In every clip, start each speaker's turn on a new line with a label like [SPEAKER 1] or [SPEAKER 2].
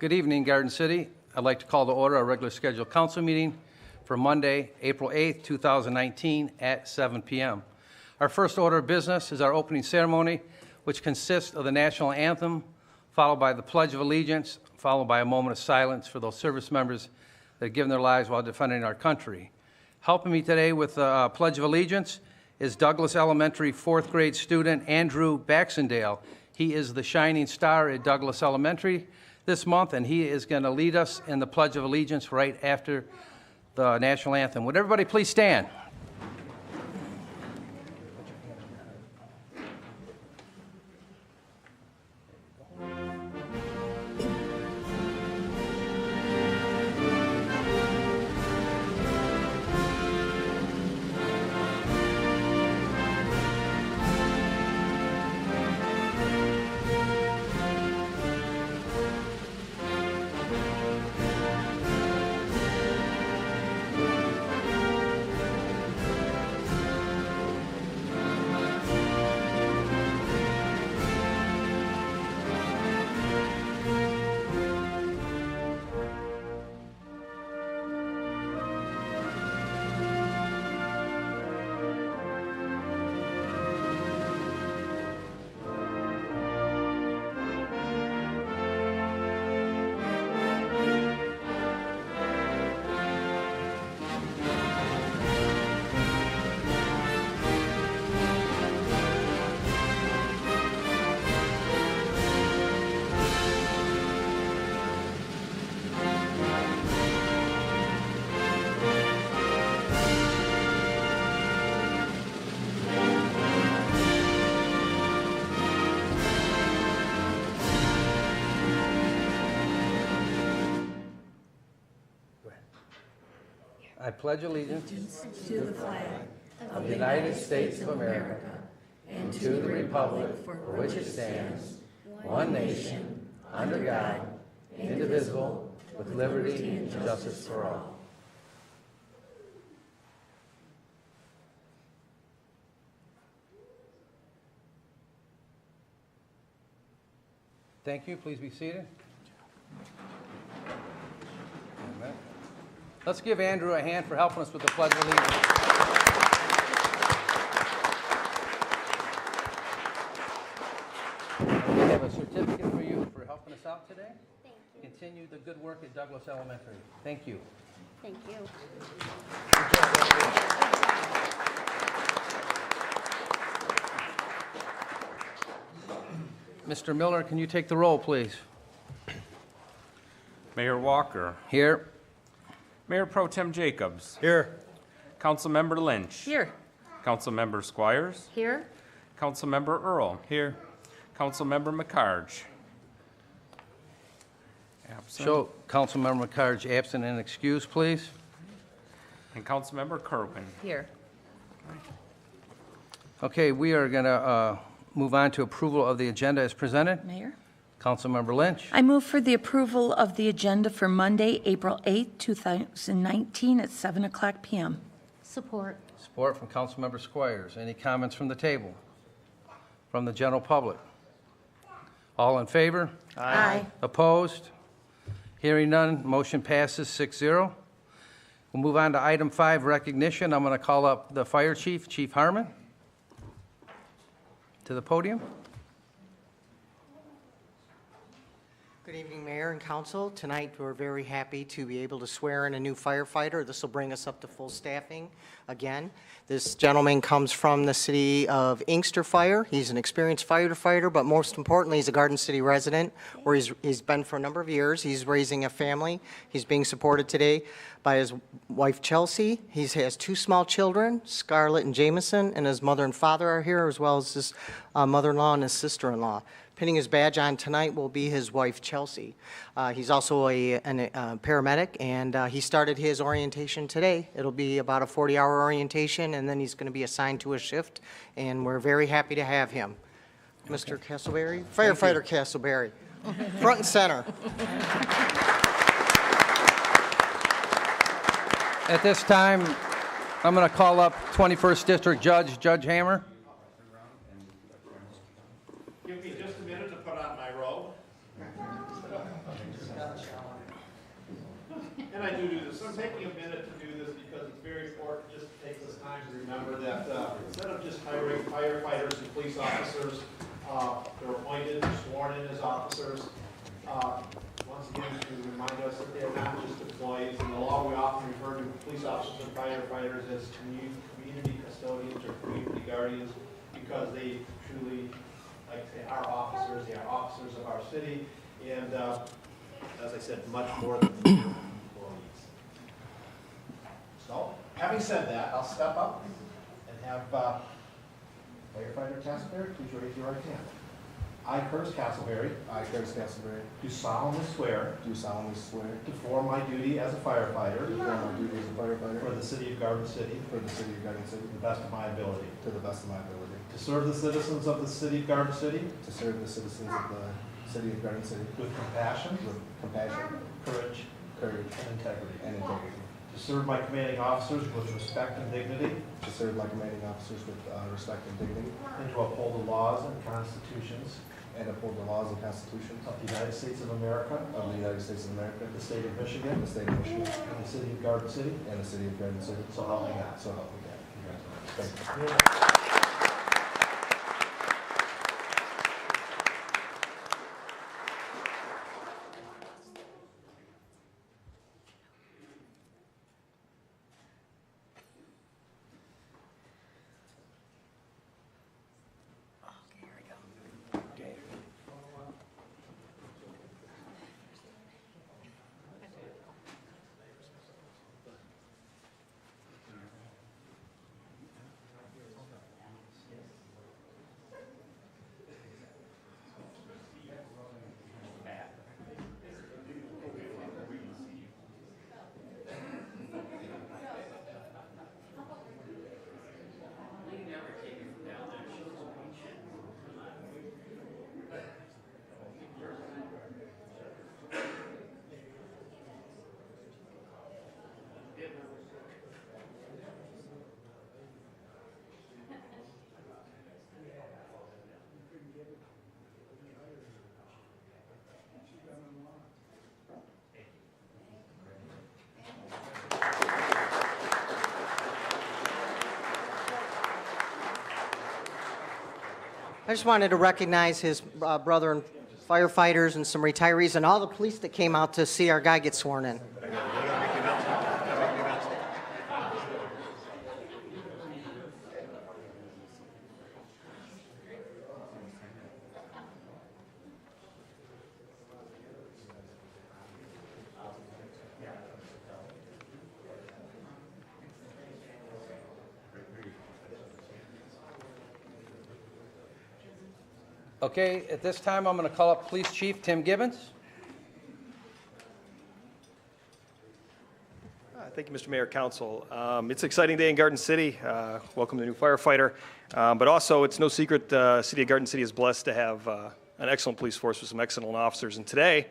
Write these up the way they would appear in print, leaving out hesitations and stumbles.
[SPEAKER 1] Good evening, Garden City. I'd like to call to order our regular scheduled council meeting for Monday, April 8th, 2019 at 7 p.m. Our first order of business is our opening ceremony, which consists of the national anthem, followed by the Pledge of Allegiance, followed by a moment of silence for those service members that have given their lives while defending our country. Helping me today with the Pledge of Allegiance is Douglas Elementary fourth grade student Andrew Baxendale. He is the shining star at Douglas Elementary this month, and he is going to lead us in the Pledge of Allegiance right after the national anthem. Would everybody please stand? I pledge allegiance
[SPEAKER 2] to the flag
[SPEAKER 1] of the United States of America and to the republic for which it stands, one nation, under God, indivisible, with liberty and justice for all. Thank you. Please be seated. Amen. Let's give Andrew a hand for helping us with the Pledge of Allegiance. We have a certificate for you for helping us out today.
[SPEAKER 3] Thank you.
[SPEAKER 1] Continue the good work at Douglas Elementary. Thank you.
[SPEAKER 3] Thank you.
[SPEAKER 1] Mr. Miller, can you take the roll, please?
[SPEAKER 4] Mayor Walker.
[SPEAKER 1] Here.
[SPEAKER 4] Mayor Pro Tem Jacobs.
[SPEAKER 1] Here.
[SPEAKER 4] Councilmember Lynch.
[SPEAKER 2] Here.
[SPEAKER 4] Councilmember Squires.
[SPEAKER 2] Here.
[SPEAKER 4] Councilmember Earl.
[SPEAKER 1] Here.
[SPEAKER 4] Councilmember McCarge. Absent.
[SPEAKER 1] Show Councilmember McCarge absent and excused, please.
[SPEAKER 4] And Councilmember Kerwin.
[SPEAKER 2] Here.
[SPEAKER 1] Okay, we are going to move on to approval of the agenda as presented.
[SPEAKER 2] Mayor?
[SPEAKER 1] Councilmember Lynch.
[SPEAKER 2] I move for the approval of the agenda for Monday, April 8th, 2019 at 7 o'clock p.m.
[SPEAKER 3] Support.
[SPEAKER 1] Support from Councilmember Squires. Any comments from the table? From the general public? All in favor?
[SPEAKER 2] Aye.
[SPEAKER 1] Opposed? Hearing none, motion passes 6-0. We'll move on to item 5, recognition. I'm going to call up the fire chief, Chief Harmon, to the podium.
[SPEAKER 5] Good evening, Mayor and Council. Tonight, we're very happy to be able to swear in a new firefighter. This will bring us up to full staffing again. This gentleman comes from the city of Inkster Fire. He's an experienced firefighter, but most importantly, he's a Garden City resident where he's been for a number of years. He's raising a family. He's being supported today by his wife, Chelsea. He has 2 small children, Scarlett and Jameson, and his mother and father are here, as well as his mother-in-law and his sister-in-law. Pinning his badge on tonight will be his wife, Chelsea. He's also a paramedic, and he started his orientation today. It'll be about a 40-hour orientation, and then he's going to be assigned to a shift, and we're very happy to have him. Okay. Mr. Castleberry, firefighter Castleberry, front and center.
[SPEAKER 1] At this time, I'm going to call up 21st District Judge, Judge Hammer.
[SPEAKER 6] Give me just a minute to put on my robe. And I do this. I'm taking a minute to do this because it's very important, just takes us time to remember that instead of just hiring firefighters and police officers, they're appointed, sworn in as officers. Once again, to remind us that they're not just employees. In the law, we often refer to police officers and firefighters as community custodians or community guardians because they truly, like I say, are officers. They are officers of our city. And as I said, much more than employees. So, having said that, I'll step up and have firefighter Castleberry, please raise your right hand. I, Curtis Castleberry, do solemnly swear to perform my duty as a firefighter for the city of Garden City to the best of my ability. To serve the citizens of the city of Garden City with compassion, courage, and integrity. To serve my commanding officers with respect and dignity. And to uphold the laws and constitutions of the United States of America, the state of Michigan, and the city of Garden City. So help me God. Congratulations. Thank you. I just wanted to recognize his brother and firefighters and some retirees and all the police that came out to see our guy get sworn in.
[SPEAKER 1] Okay, at this time, I'm going to call up Police Chief Tim Gibbons.
[SPEAKER 7] Thank you, Mr. Mayor, Council. It's an exciting day in Garden City. Welcome to the new firefighter. But also, it's no secret the city of Garden City is blessed to have an excellent police force with some excellent officers. And today,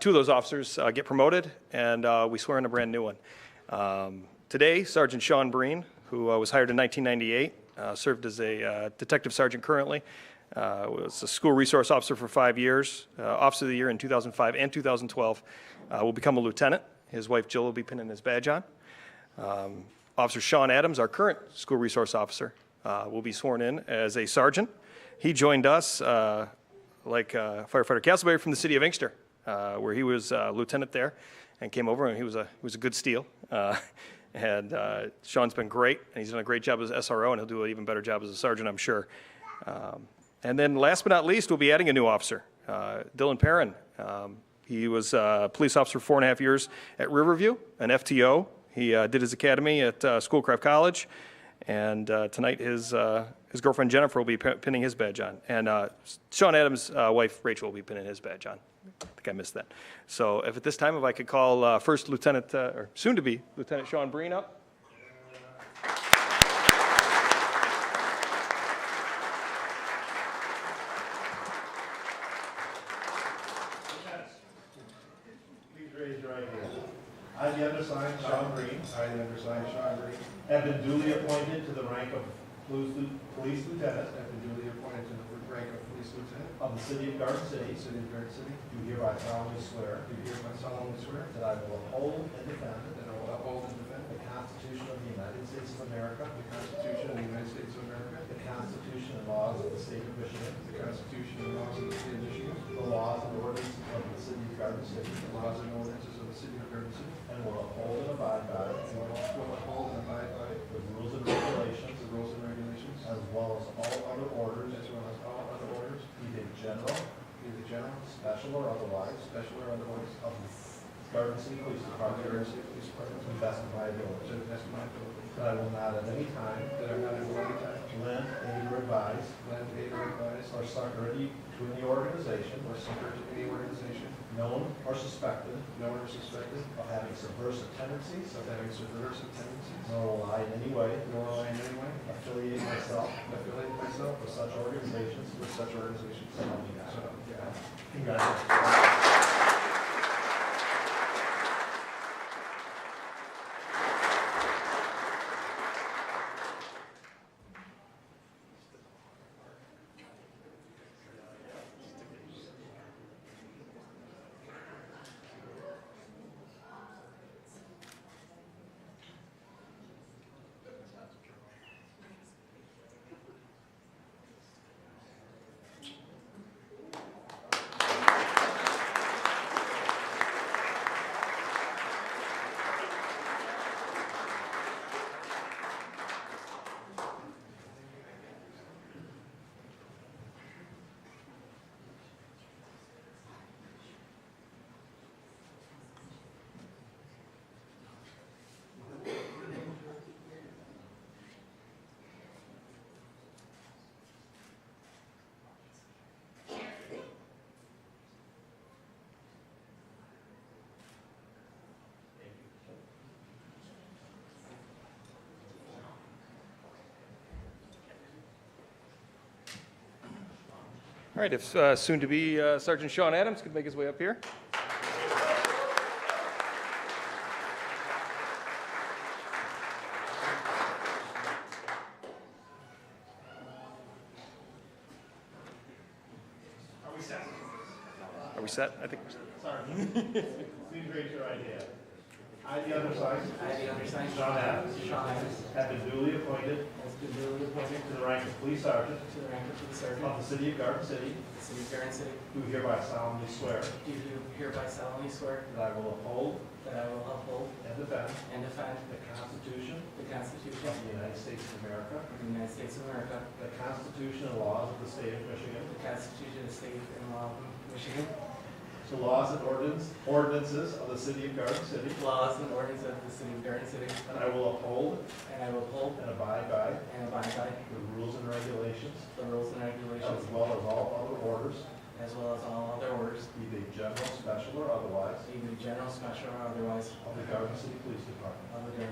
[SPEAKER 7] two of those officers get promoted, and we swear in a brand new one. Today, Sergeant Sean Breen, who was hired in 1998, served as a detective sergeant currently, was a school resource officer for 5 years, Officer of the Year in 2005 and 2012, will become a lieutenant. His wife Jill will be pinning his badge on. Officer Sean Adams, our current school resource officer, will be sworn in as a sergeant. He joined us, like firefighter Castleberry, from the city of Inkster, where he was lieutenant there, and came over, and he was a good steal. And Sean's been great, and he's done a great job as SRO, and he'll do an even better job as a sergeant, I'm sure. And then last but not least, we'll be adding a new officer, Dylan Perrin. He was a police officer for 4.5 years at Riverview, an FTO. He did his academy at Schoolcraft College, and tonight his girlfriend Jennifer will be pinning his badge on. And Sean Adams' wife Rachel will be pinning his badge on. I think I missed that. So if at this time, if I could call First Lieutenant, or soon-to-be Lieutenant Sean Breen up.
[SPEAKER 6] I, the undersigned Sean Breen, have been duly appointed to the rank of Police Lieutenant, have been duly appointed to the rank of Police Lieutenant of the City of Garden City, do hereby solemnly swear that I will uphold and defend the Constitution of the United States of America, the Constitution and laws of the State of Michigan, the laws and ordinances of the City of Garden City, and will uphold and abide by the rules and regulations, as well as all other orders, be they general, special or otherwise, of the Garden City Police Department, to the best of my ability. That I will not at any time lend, aid, or advise, or succor to any organization, known or suspected, of having subversive tendencies, nor will I in any way affiliate myself with such organizations, so help me God. Congratulations.
[SPEAKER 7] All right, if soon-to-be Sergeant Sean Adams could make his way up here. Are we set? I think we're set.
[SPEAKER 6] Please raise your right hand. I, the undersigned, Sean Adams, have been duly appointed to the rank of Police Sergeant of the City of Garden City, do hereby solemnly swear that I will uphold and defend the Constitution of the United States of America, the Constitution and laws of the State of Michigan, the laws and ordinances of the City of Garden City, and I will uphold and abide by the rules and regulations, as well as all other orders, be they general, special, or otherwise, of the Garden City Police Department, to the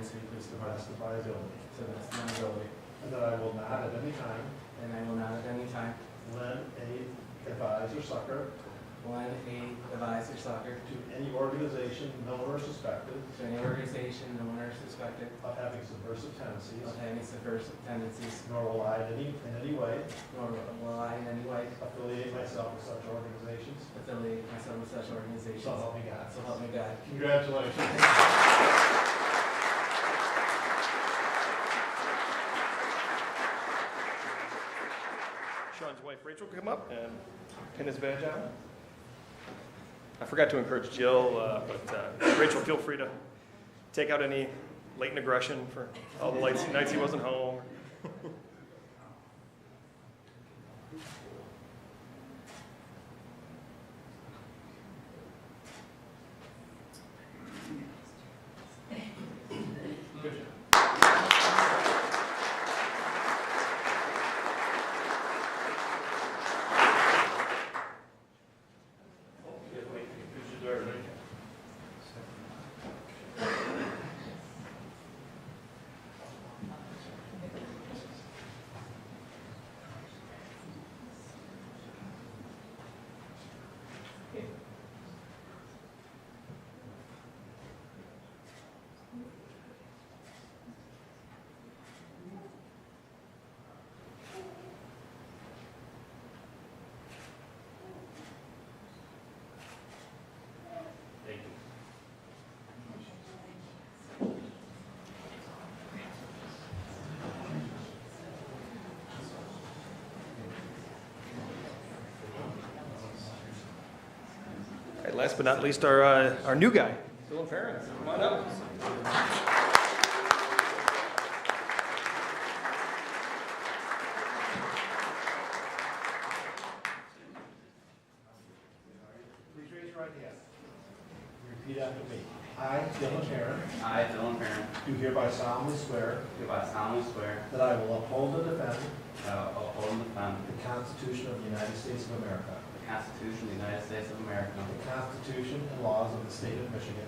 [SPEAKER 6] best of my ability. And that I will not at any time lend, aid, advise, or succor to any organization known or suspected of having subversive tendencies, nor will I in any way affiliate myself with such organizations. So help me God. Congratulations.
[SPEAKER 7] Sean's wife Rachel can come up and pin his badge on. I forgot to encourage Jill, but Rachel, feel free to take out any latent aggression for all the nights he wasn't home. last but not least, our new guy, Dylan Farron. Come on up.
[SPEAKER 6] Please raise your right hand. Repeat after me. I, Dylan Herron,
[SPEAKER 8] I, Dylan Parent,
[SPEAKER 6] do hereby solemnly swear
[SPEAKER 8] hereby solemnly swear
[SPEAKER 6] that I will uphold and defend
[SPEAKER 8] that I will uphold and defend
[SPEAKER 6] the Constitution of the United States of America,
[SPEAKER 8] the Constitution of the United States of America,
[SPEAKER 6] the Constitution and laws of the state of Michigan,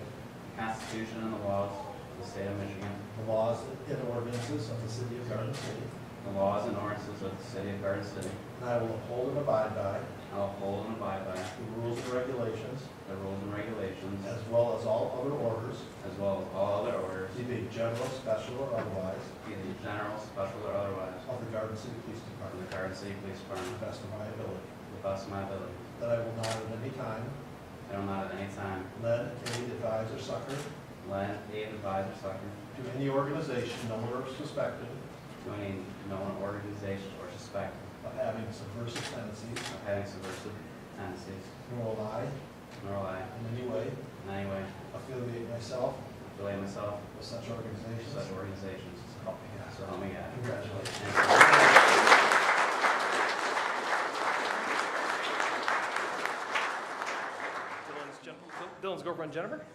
[SPEAKER 8] the Constitution and the laws of the state of Michigan,
[SPEAKER 6] the laws and ordinances of the city of Garden City,
[SPEAKER 8] the laws and ordinances of the city of Garden City.
[SPEAKER 6] and I will uphold and abide by
[SPEAKER 8] I will uphold and abide by
[SPEAKER 6] the rules and regulations,
[SPEAKER 8] the rules and regulations,
[SPEAKER 6] as well as all other orders,
[SPEAKER 8] as well as all other orders,
[SPEAKER 6] be they general, special, or otherwise,
[SPEAKER 8] either general, special, or otherwise,
[SPEAKER 6] of the Garden City Police
[SPEAKER 8] of
[SPEAKER 6] Department,
[SPEAKER 8] the Garden City Police
[SPEAKER 6] to
[SPEAKER 8] Department,
[SPEAKER 6] the best of my ability.
[SPEAKER 8] to the best of my ability.
[SPEAKER 6] That I will not at any time
[SPEAKER 8] I will not at any time
[SPEAKER 6] lend, aid, advise, or succor
[SPEAKER 8] lend, aid, advise, or succor
[SPEAKER 6] to any organization known or suspected
[SPEAKER 8] to any known organization or suspect
[SPEAKER 6] of having subversive tendencies,
[SPEAKER 8] of having subversive tendencies,
[SPEAKER 6] nor will I,
[SPEAKER 8] nor will I
[SPEAKER 6] in any way,
[SPEAKER 8] in any way
[SPEAKER 6] affiliate myself
[SPEAKER 8] affiliate myself
[SPEAKER 6] with such
[SPEAKER 8] with
[SPEAKER 6] organizations.
[SPEAKER 8] such organizations.
[SPEAKER 6] So help me God.
[SPEAKER 8] So help me God.
[SPEAKER 6] Congratulations.
[SPEAKER 7] Dylan's girlfriend Jennifer.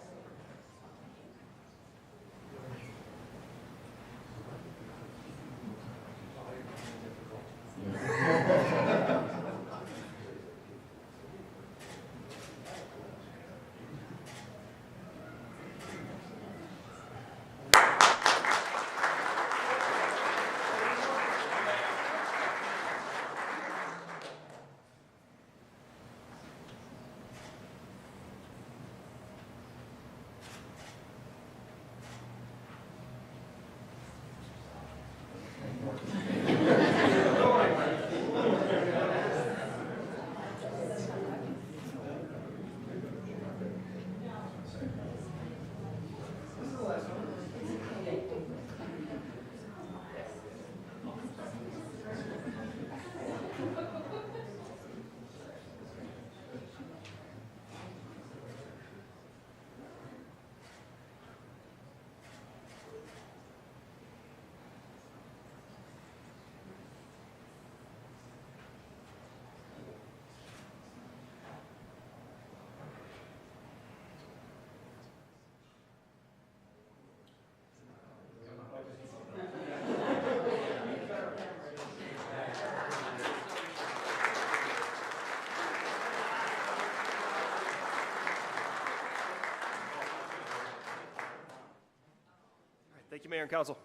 [SPEAKER 7] Thank you, Mayor and Council.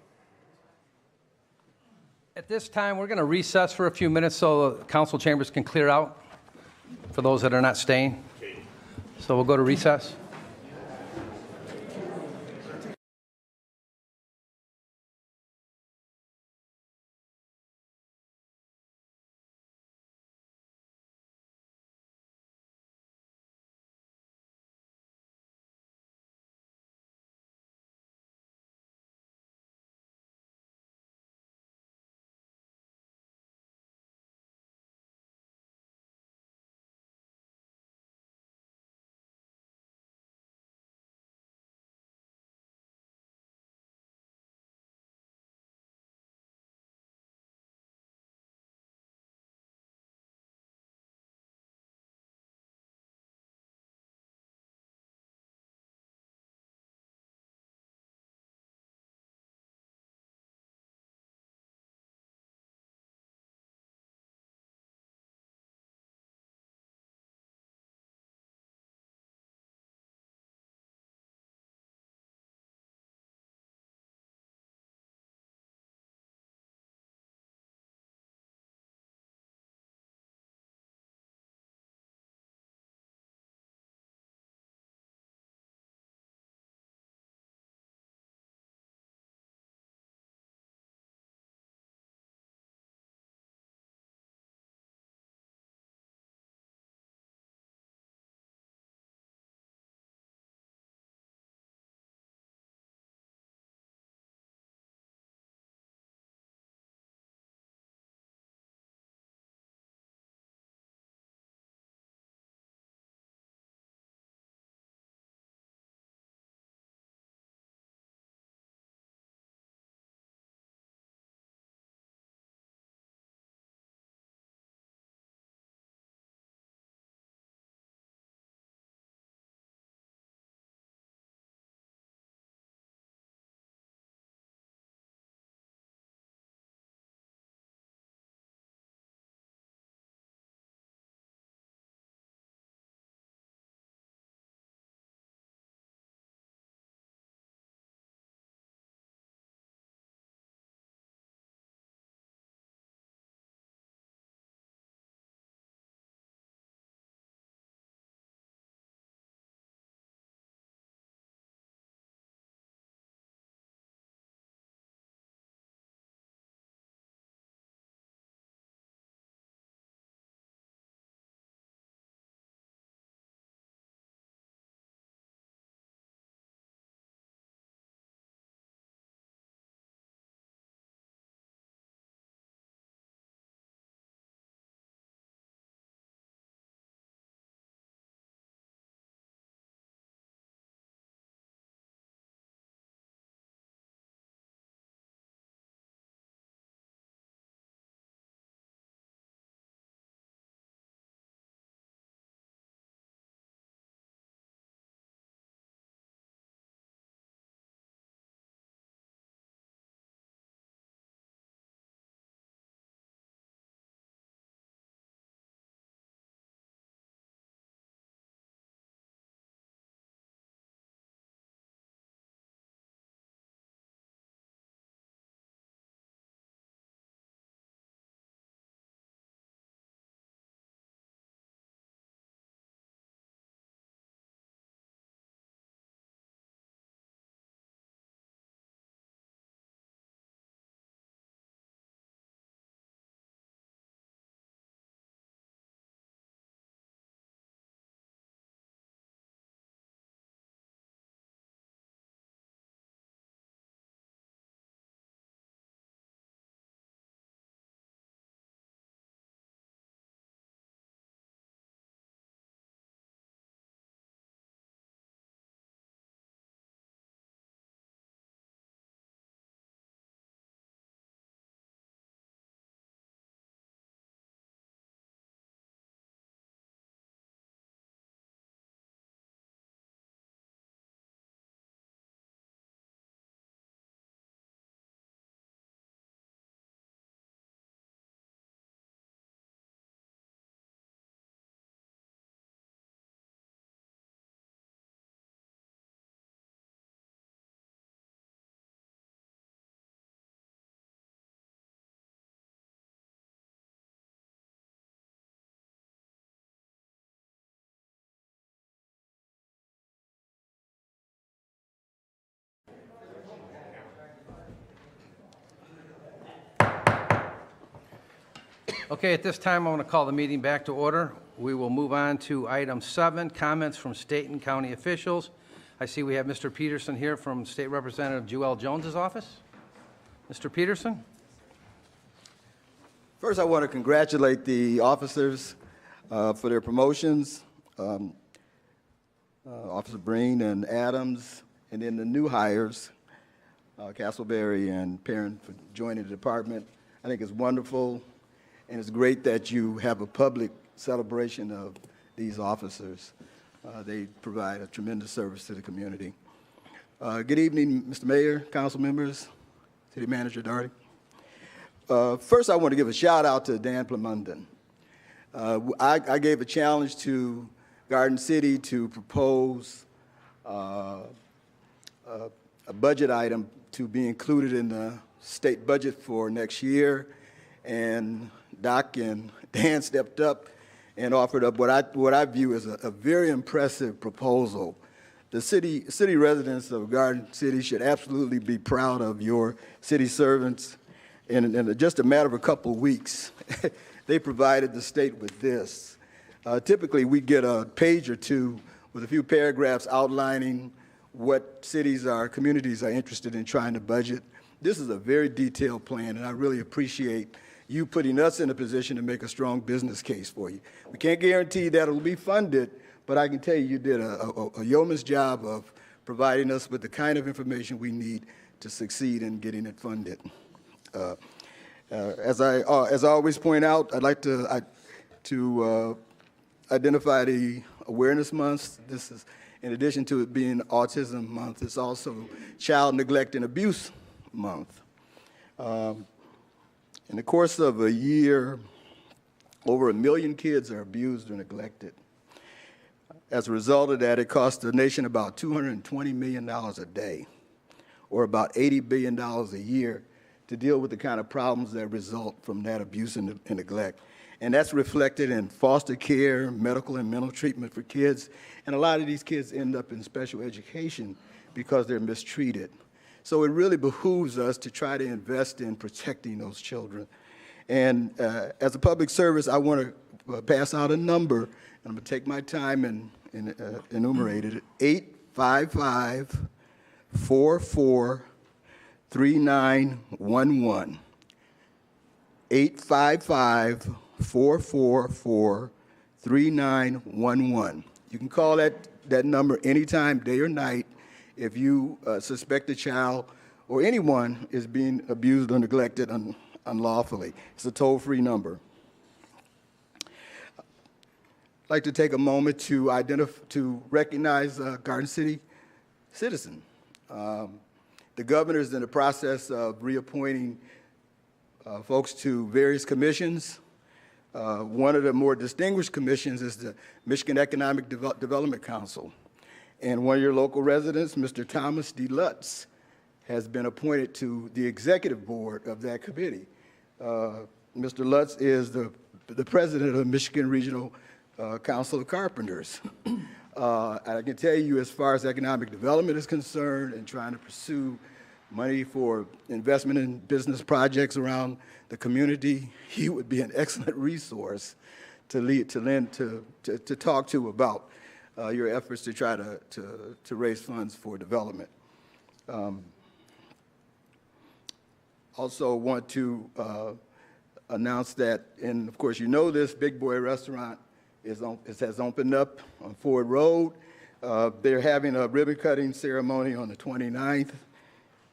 [SPEAKER 1] At this time, we're going to recess for a few minutes so the council chambers can clear out for those that are not staying. So we'll go to recess. Okay, at this time, I want to call the meeting back to order. We will move on to item 7, comments from state and county officials. I see we have Mr. Peterson here from State Representative Jewel Jones's office. Mr. Peterson?
[SPEAKER 9] First, I want to congratulate the officers for their promotions, Officer Breen and Adams, and then the new hires, Castleberry and Perrin, for joining the department. I think it's wonderful, and it's great that you have a public celebration of these officers. They provide a tremendous service to the community. Good evening, Mr. Mayor, council members, City Manager Daugherty. First, I want to give a shout out to Dan Plamunden. I gave a challenge to Garden City to propose a budget item to be included in the state budget for next year, and Doc and Dan stepped up and offered up what I view as a very impressive proposal. The city residents of Garden City should absolutely be proud of your city servants. In just a matter of a couple of weeks, they provided the state with this. Typically, we get a page or two with a few paragraphs outlining what cities or communities are interested in trying to budget. This is a very detailed plan, and I really appreciate you putting us in a position to make a strong business case for you. We can't guarantee that it'll be funded, but I can tell you did a yeoman's job of providing us with the kind of information we need to succeed in getting it funded. As I always point out, I'd like to identify the Awareness Month. This is, in addition to it being Autism Month, it's also Child Neglect and Abuse Month. In the course of a year, over 1 million kids are abused or neglected. As a result of that, it costs the nation about $220 million a day, or about $80 billion a year, to deal with the kind of problems that result from that abuse and neglect. And that's reflected in foster care, medical and mental treatment for kids, and a lot of these kids end up in special education because they're mistreated. So it really behooves us to try to invest in protecting those children. And as a public service, I want to pass out a number, and I'm going to take my time and enumerate it. 855-44-3911. 855-444-3911. You can call that number anytime, day or night, if you suspect a child or anyone is being abused or neglected unlawfully. It's a toll-free number. I'd like to take a moment to recognize Garden City citizen. The governor is in the process of reappointing folks to various commissions. One of the more distinguished commissions is the Michigan Economic Development Council. And one of your local residents, Mr. Thomas D. Lutz, has been appointed to the executive board of that committee. Mr. Lutz is the president of the Michigan Regional Council of Carpenters. I can tell you, as far as economic development is concerned and trying to pursue money for investment in business projects around the community, he would be an excellent resource to talk to about your efforts to try to raise funds for development. Also want to announce that, and of course you know this, Big Boy Restaurant has opened up on Ford Road. They're having a ribbon cutting ceremony on the 29th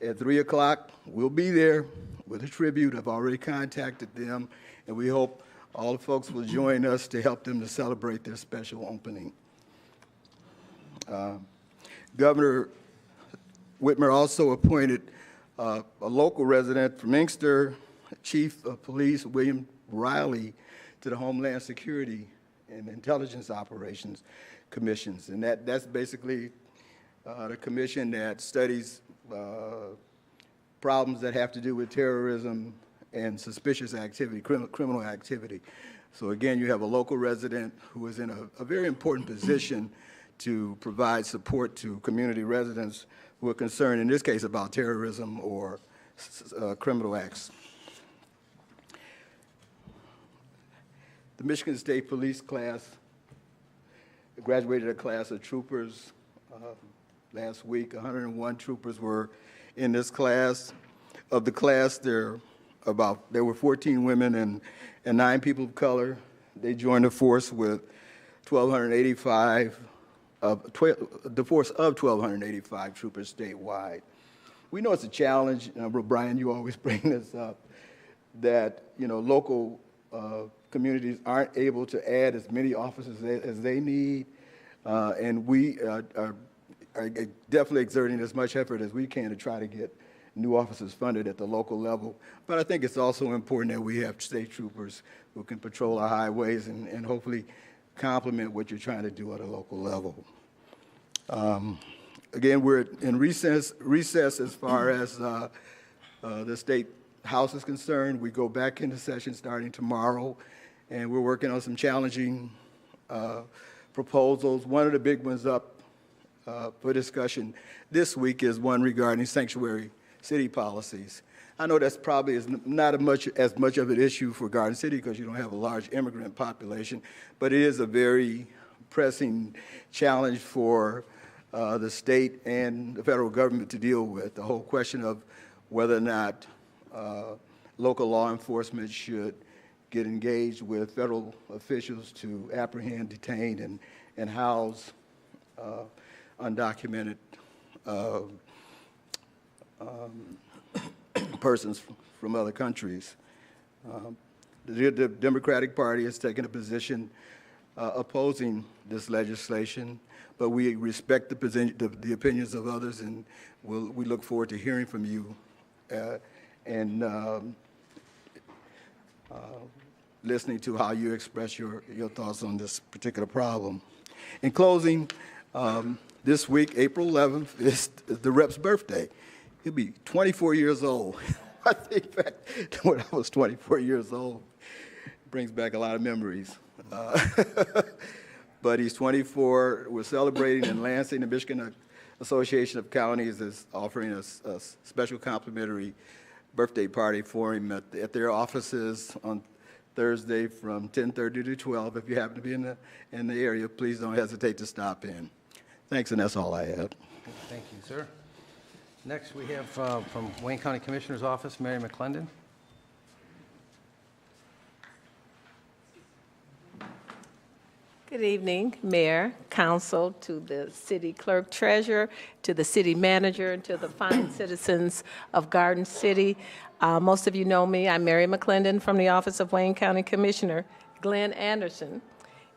[SPEAKER 9] at 3 o'clock. We'll be there with a tribute. I've already contacted them, and we hope all the folks will join us to help them to celebrate their special opening. Governor Whitmer also appointed a local resident from Inkster, Chief of Police William Riley, to the Homeland Security and Intelligence Operations Commissions. And that's basically the commission that studies problems that have to do with terrorism and suspicious activity, criminal activity. So again, you have a local resident who is in a very important position to provide support to community residents who are concerned, in this case, about terrorism or criminal acts. The Michigan State Police class graduated a class of troopers last week. 101 troopers were in this class. Of the class, there were 14 women and 9 people of color. They joined the force with 1,285 the force of 1,285 troopers statewide. We know it's a challenge. Brian, you always bring this up, that local communities aren't able to add as many officers as they need, and we are definitely exerting as much effort as we can to try to get new officers funded at the local level. But I think it's also important that we have state troopers who can patrol our highways and hopefully complement what you're trying to do at a local level. Again, we're in recess as far as the State House is concerned. We go back into session starting tomorrow, and we're working on some challenging proposals. One of the big ones up for discussion this week is one regarding sanctuary city policies. I know that's probably not as much of an issue for Garden City because you don't have a large immigrant population, but it is a very pressing challenge for the state and the federal government to deal with. The whole question of whether or not local law enforcement should get engaged with federal officials to apprehend, detain, and house undocumented persons from other countries. The Democratic Party has taken a position opposing this legislation, but we respect the opinions of others, and we look forward to hearing from you and listening to how you express your thoughts on this particular problem. In closing, this week, April 11th, is the rep's birthday. He'll be 24 years old. I think back to when I was 24 years old. It brings back a lot of memories. But he's 24. We're celebrating in Lansing. The Michigan Association of Counties is offering a special complimentary birthday party for him at their offices on Thursday from 10:30 to 12. If you happen to be in the area, please don't hesitate to stop in. Thanks, and that's all I have.
[SPEAKER 1] Thank you, sir. Next, we have from Wayne County Commissioner's Office, Mary McClendon.
[SPEAKER 10] Good evening, Mayor, Council, to the City Clerk Treasurer, to the City Manager, and to the fine citizens of Garden City. Most of you know me. I'm Mary McClendon from the Office of Wayne County Commissioner Glenn Anderson.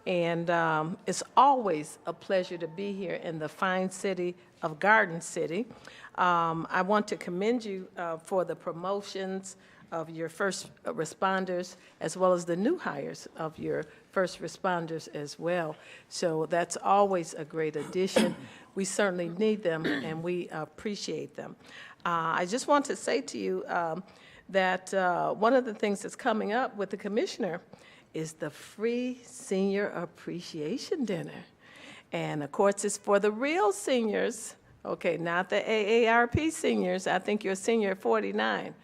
[SPEAKER 10] And it's always a pleasure to be here in the fine city of Garden City. I want to commend you for the promotions of your first responders, as well as the new hires of your first responders as well. So that's always a great addition. We certainly need them, and we appreciate them. I just want to say to you that one of the things that's coming up with the commissioner is the free senior appreciation dinner. And of course, it's for the real seniors, okay, not the AARP seniors. I think you're a senior at 49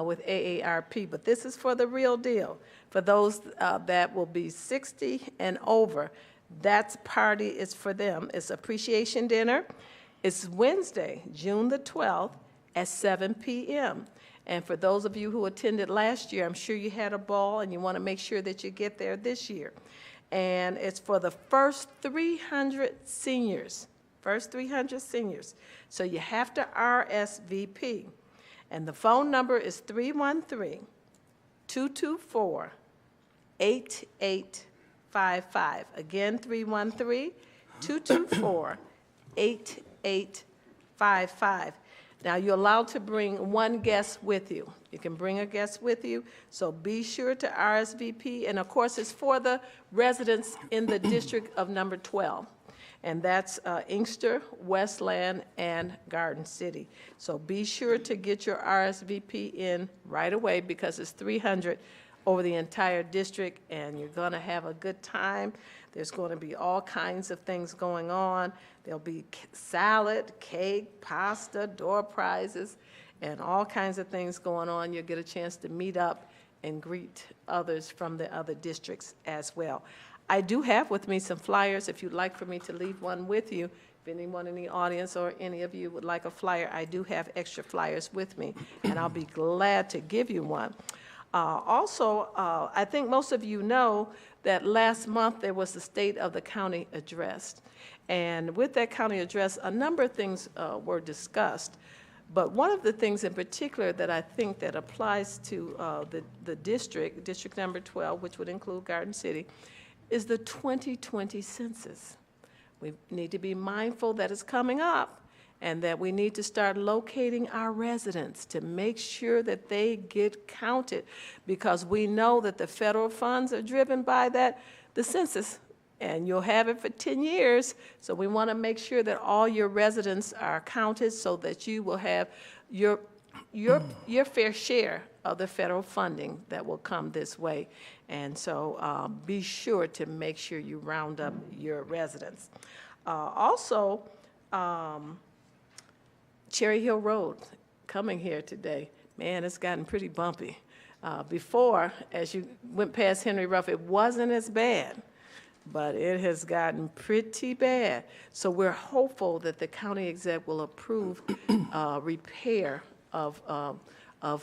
[SPEAKER 10] with AARP, but this is for the real deal. For those that will be 60 and over, that party is for them. It's appreciation dinner. It's Wednesday, June the 12th at 7 p.m. And for those of you who attended last year, I'm sure you had a ball and you want to make sure that you get there this year. And it's for the first 300 seniors, So you have to RSVP. And the phone number is 313-224-8855. Again, 313-224-8855. Now, you're allowed to bring one guest with you. You can bring a guest with you, so be sure to RSVP. And, of course, it's for the residents in the District of Number 12, and that's Inkster, Westland, and Garden City. So be sure to get your RSVP in right away because it's 300 over the entire district, and you're going to have a good time. There's going to be all kinds of things going on. There'll be salad, cake, pasta, door prizes, and all kinds of things going on. You'll get a chance to meet up and greet others from the other districts as well. I do have with me some flyers, if you'd like for me to leave one with you. If anyone in the audience or any of you would like a flyer, I do have extra flyers with me, and I'll be glad to give you one. Also, I think most of you know that last month there was the State of the County Address. And with that county address, a number of things were discussed. But one of the things in particular that I think that applies to the district number 12, which would include Garden City, is the 2020 census. We need to be mindful that it's coming up and that we need to start locating our residents to make sure that they get counted, because we know that the federal funds are driven by the census, and you'll have it for 10 years. So we want to make sure that all your residents are counted so that you will have your fair share of the federal funding that will come this way. And so be sure to make sure you round up your residents. Also, Cherry Hill Road, coming here today, man, it's gotten pretty bumpy. Before, as you went past Henry Ruff, it wasn't as bad, but it has gotten pretty bad. So we're hopeful that the county exec will approve repair of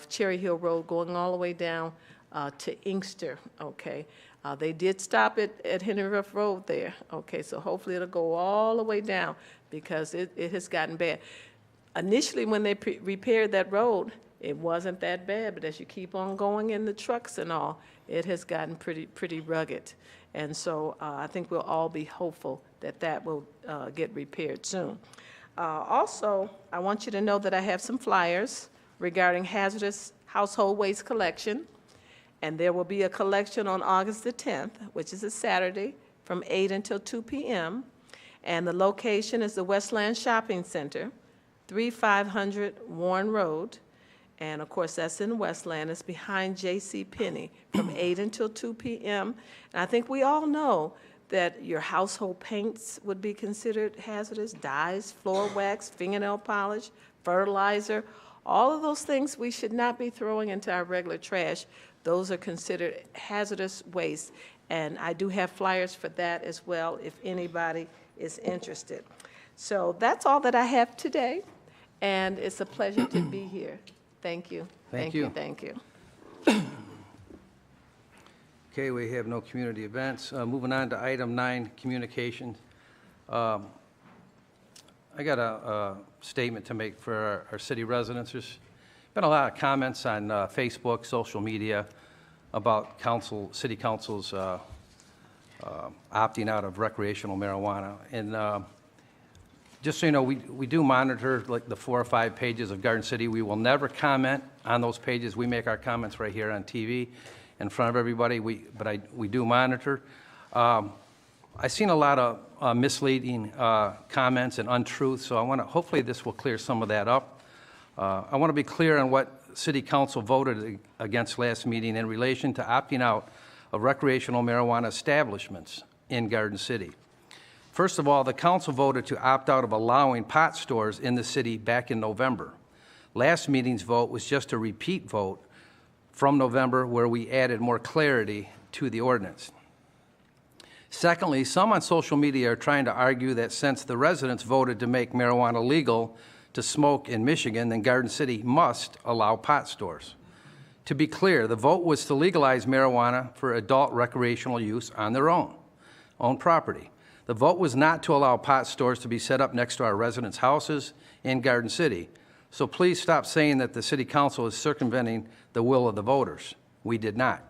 [SPEAKER 10] Cherry Hill Road going all the way down to Inkster, okay? They did stop it at Henry Ruff Road there, okay? So hopefully it'll go all the way down, because it has gotten bad. Initially, when they repaired that road, it wasn't that bad, but as you keep on going in the trucks and all, it has gotten pretty rugged. And so I think we'll all be hopeful that that will get repaired soon. Also, I want you to know that I have some flyers regarding hazardous household waste collection, and there will be a collection on August the 10th, which is a Saturday, from 8 until 2 p.m., and the location is the Westland Shopping Center, 3500 Warren Road, and of course that's in Westland. It's behind J.C. Penney from 8 until 2 p.m. And I think we all know that your household paints would be considered hazardous, dyes, floor wax, fingernail polish, fertilizer, all of those things we should not be throwing into our regular trash. Those are considered hazardous waste, and I do have flyers for that as well if anybody is interested. So that's all that I have today, and it's a pleasure to be here. Thank you.
[SPEAKER 1] Thank you.
[SPEAKER 10] Thank you.
[SPEAKER 1] Okay, we have no community events. Moving on to item 9, communications. I got a statement to make for our city residents. There's been a lot of comments on Facebook, social media about city council's opting out of recreational marijuana. And just so you know, we do monitor like the 4 or 5 pages of Garden City. We will never comment on those pages. We make our comments right here on TV in front of everybody, but we do monitor. I've seen a lot of misleading comments and untruths, so hopefully this will clear some of that up. I want to be clear on what City Council voted against last meeting in relation to opting out of recreational marijuana establishments in Garden City. First of all, the council voted to opt out of allowing pot stores in the city back in November. Last meeting's vote was just a repeat vote from November, where we added more clarity to the ordinance. Secondly, some on social media are trying to argue that since the residents voted to make marijuana legal to smoke in Michigan, then Garden City must allow pot stores. To be clear, the vote was to legalize marijuana for adult recreational use on their own property. The vote was not to allow pot stores to be set up next to our residents' houses in Garden City. So please stop saying that the City Council is circumventing the will of the voters. We did not.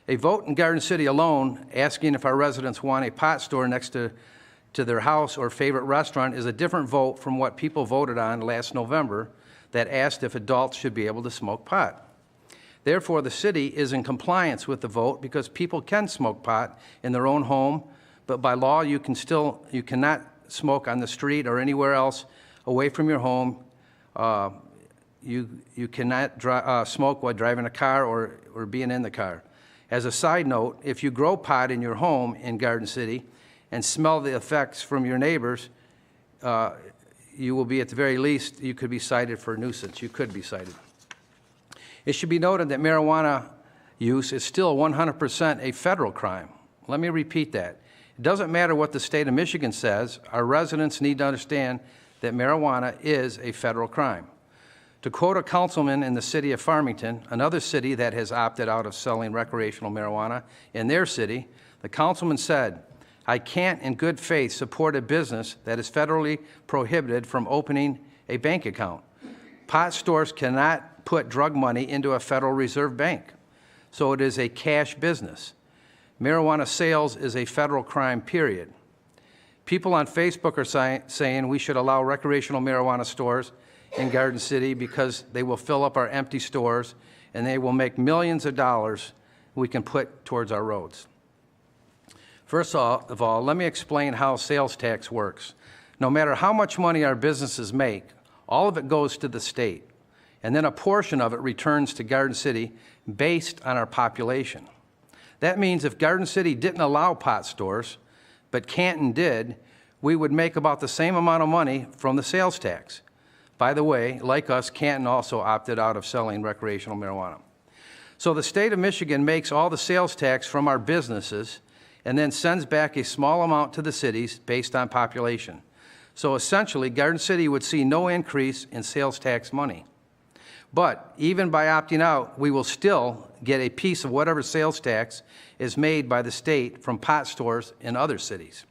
[SPEAKER 1] A vote in Garden City alone, asking if our residents want a pot store next to their house or favorite restaurant, is a different vote from what people voted on last November that asked if adults should be able to smoke pot. Therefore, the city is in compliance with the vote because people can smoke pot in their own home, but by law you cannot smoke on the street or anywhere else away from your home. You cannot smoke while driving a car or being in the car. As a side note, if you grow pot in your home in Garden City and smell the effects from your neighbors, you will be, at the very least, you could be cited for nuisance. You could be cited. It should be noted that marijuana use is still 100% a federal crime. Let me repeat that. It doesn't matter what the state of Michigan says, our residents need to understand that marijuana is a federal crime. To quote a councilman in the city of Farmington, another city that has opted out of selling recreational marijuana in their city, the councilman said, "I can't in good faith support a business that is federally prohibited from opening a bank account. Pot stores cannot put drug money into a Federal Reserve Bank, so it is a cash business. Marijuana sales is a federal crime, period." People on Facebook are saying we should allow recreational marijuana stores in Garden City because they will fill up our empty stores and they will make millions of dollars we can put towards our roads. First of all, let me explain how sales tax works. No matter how much money our businesses make, all of it goes to the state, and then a portion of it returns to Garden City based on our population. That means if Garden City didn't allow pot stores, but Canton did, we would make about the same amount of money from the sales tax. By the way, like us, Canton also opted out of selling recreational marijuana. So the state of Michigan makes all the sales tax from our businesses and then sends back a small amount to the cities based on population. So essentially, Garden City would see no increase in sales tax money. But even by opting out, we will still get a piece of whatever sales tax is made by the state from pot stores in other cities.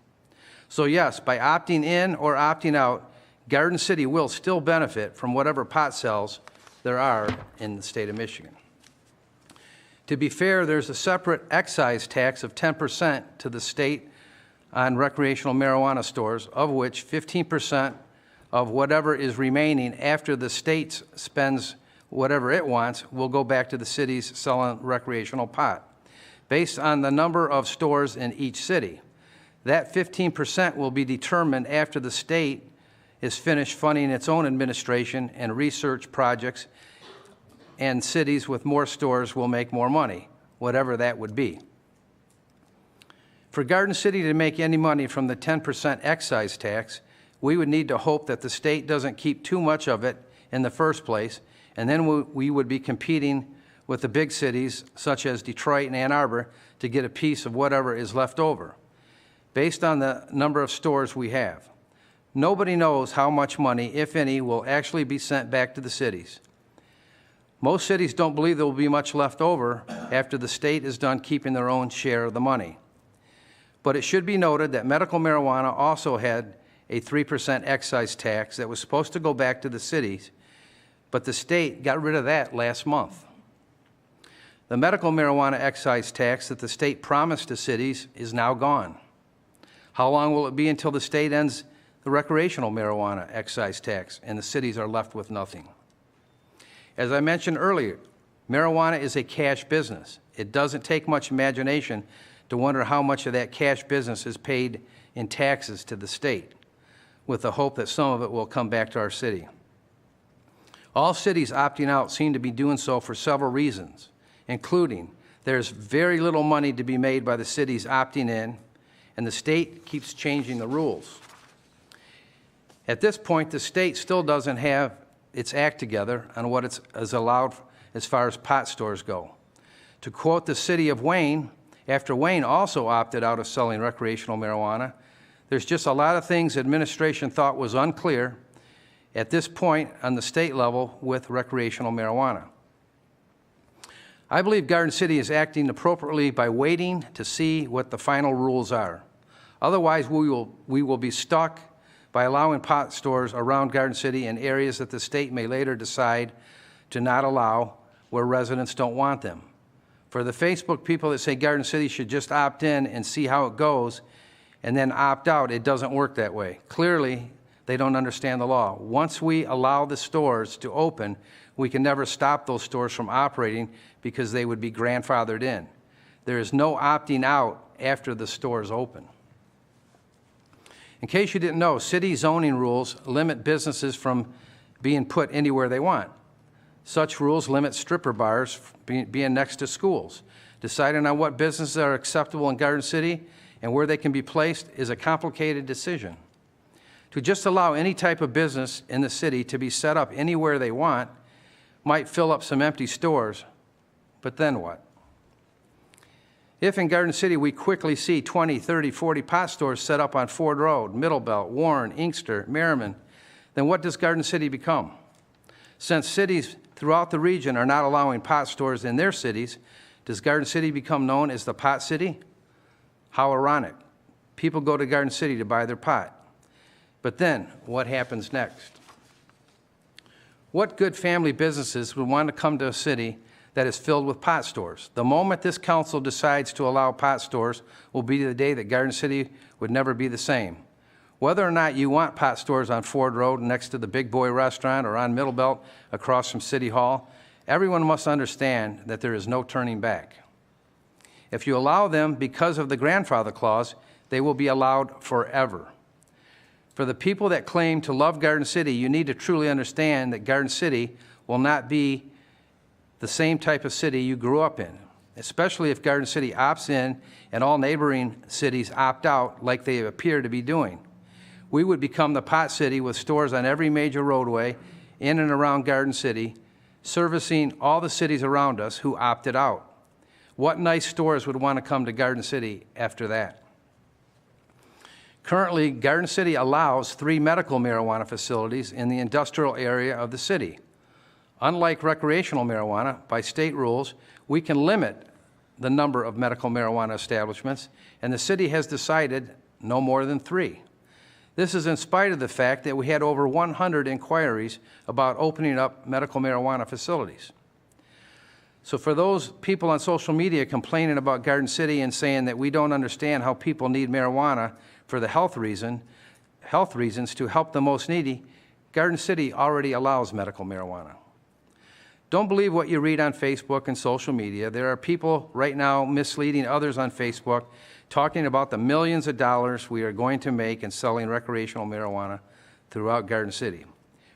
[SPEAKER 1] So yes, by opting in or opting out, Garden City will still benefit from whatever pot sales there are in the state of Michigan. To be fair, there's a separate excise tax of 10% to the state on recreational marijuana stores, of which 15% of whatever is remaining after the state spends whatever it wants will go back to the cities selling recreational pot, based on the number of stores in each city. That 15% will be determined after the state is finished funding its own administration and research projects, and cities with more stores will make more money, whatever that would be. For Garden City to make any money from the 10% excise tax, we would need to hope that the state doesn't keep too much of it in the first place, and then we would be competing with the big cities such as Detroit and Ann Arbor to get a piece of whatever is left over, based on the number of stores we have. Nobody knows how much money, if any, will actually be sent back to the cities. Most cities don't believe there will be much left over after the state is done keeping their own share of the money. But it should be noted that medical marijuana also had a 3% excise tax that was supposed to go back to the cities, but the state got rid of that last month. The medical marijuana excise tax that the state promised to cities is now gone. How long will it be until the state ends the recreational marijuana excise tax and the cities are left with nothing? As I mentioned earlier, marijuana is a cash business. It doesn't take much imagination to wonder how much of that cash business is paid in taxes to the state, with the hope that some of it will come back to our city. All cities opting out seem to be doing so for several reasons, including there's very little money to be made by the cities opting in, and the state keeps changing the rules. At this point, the state still doesn't have its act together on what is allowed as far as pot stores go. To quote the city of Wayne, after Wayne also opted out of selling recreational marijuana, there's just a lot of things administration thought was unclear at this point on the state level with recreational marijuana. I believe Garden City is acting appropriately by waiting to see what the final rules are. Otherwise, we will be stuck by allowing pot stores around Garden City in areas that the state may later decide to not allow where residents don't want them. For the Facebook people that say Garden City should just opt in and see how it goes and then opt out, it doesn't work that way. Clearly, they don't understand the law. Once we allow the stores to open, we can never stop those stores from operating because they would be grandfathered in. There is no opting out after the stores open. In case you didn't know, city zoning rules limit businesses from being put anywhere they want. Such rules limit stripper bars being next to schools. Deciding on what businesses are acceptable in Garden City and where they can be placed is a complicated decision. To just allow any type of business in the city to be set up anywhere they want might fill up some empty stores, but then what? If in Garden City we quickly see 20, 30, 40 pot stores set up on Ford Road, Middlebelt, Warren, Inkster, Merriman, then what does Garden City become? Since cities throughout the region are not allowing pot stores in their cities, does Garden City become known as the pot city? How ironic. People go to Garden City to buy their pot. But then, what happens next? What good family businesses would want to come to a city that is filled with pot stores? The moment this council decides to allow pot stores will be the day that Garden City would never be the same. Whether or not you want pot stores on Ford Road next to the Big Boy Restaurant or on Middlebelt across from City Hall, everyone must understand that there is no turning back. If you allow them because of the grandfather clause, they will be allowed forever. For the people that claim to love Garden City, you need to truly understand that Garden City will not be the same type of city you grew up in, especially if Garden City opts in and all neighboring cities opt out like they appear to be doing. We would become the pot city with stores on every major roadway in and around Garden City, servicing all the cities around us who opted out. What nice stores would want to come to Garden City after that? Currently, Garden City allows 3 medical marijuana facilities in the industrial area of the city. Unlike recreational marijuana, by state rules, we can limit the number of medical marijuana establishments, and the city has decided no more than 3. This is in spite of the fact that we had over 100 inquiries about opening up medical marijuana facilities. So for those people on social media complaining about Garden City and saying that we don't understand how people need marijuana for the health reasons to help the most needy, Garden City already allows medical marijuana. Don't believe what you read on Facebook and social media. There are people right now misleading others on Facebook, talking about the millions of dollars we are going to make in selling recreational marijuana throughout Garden City.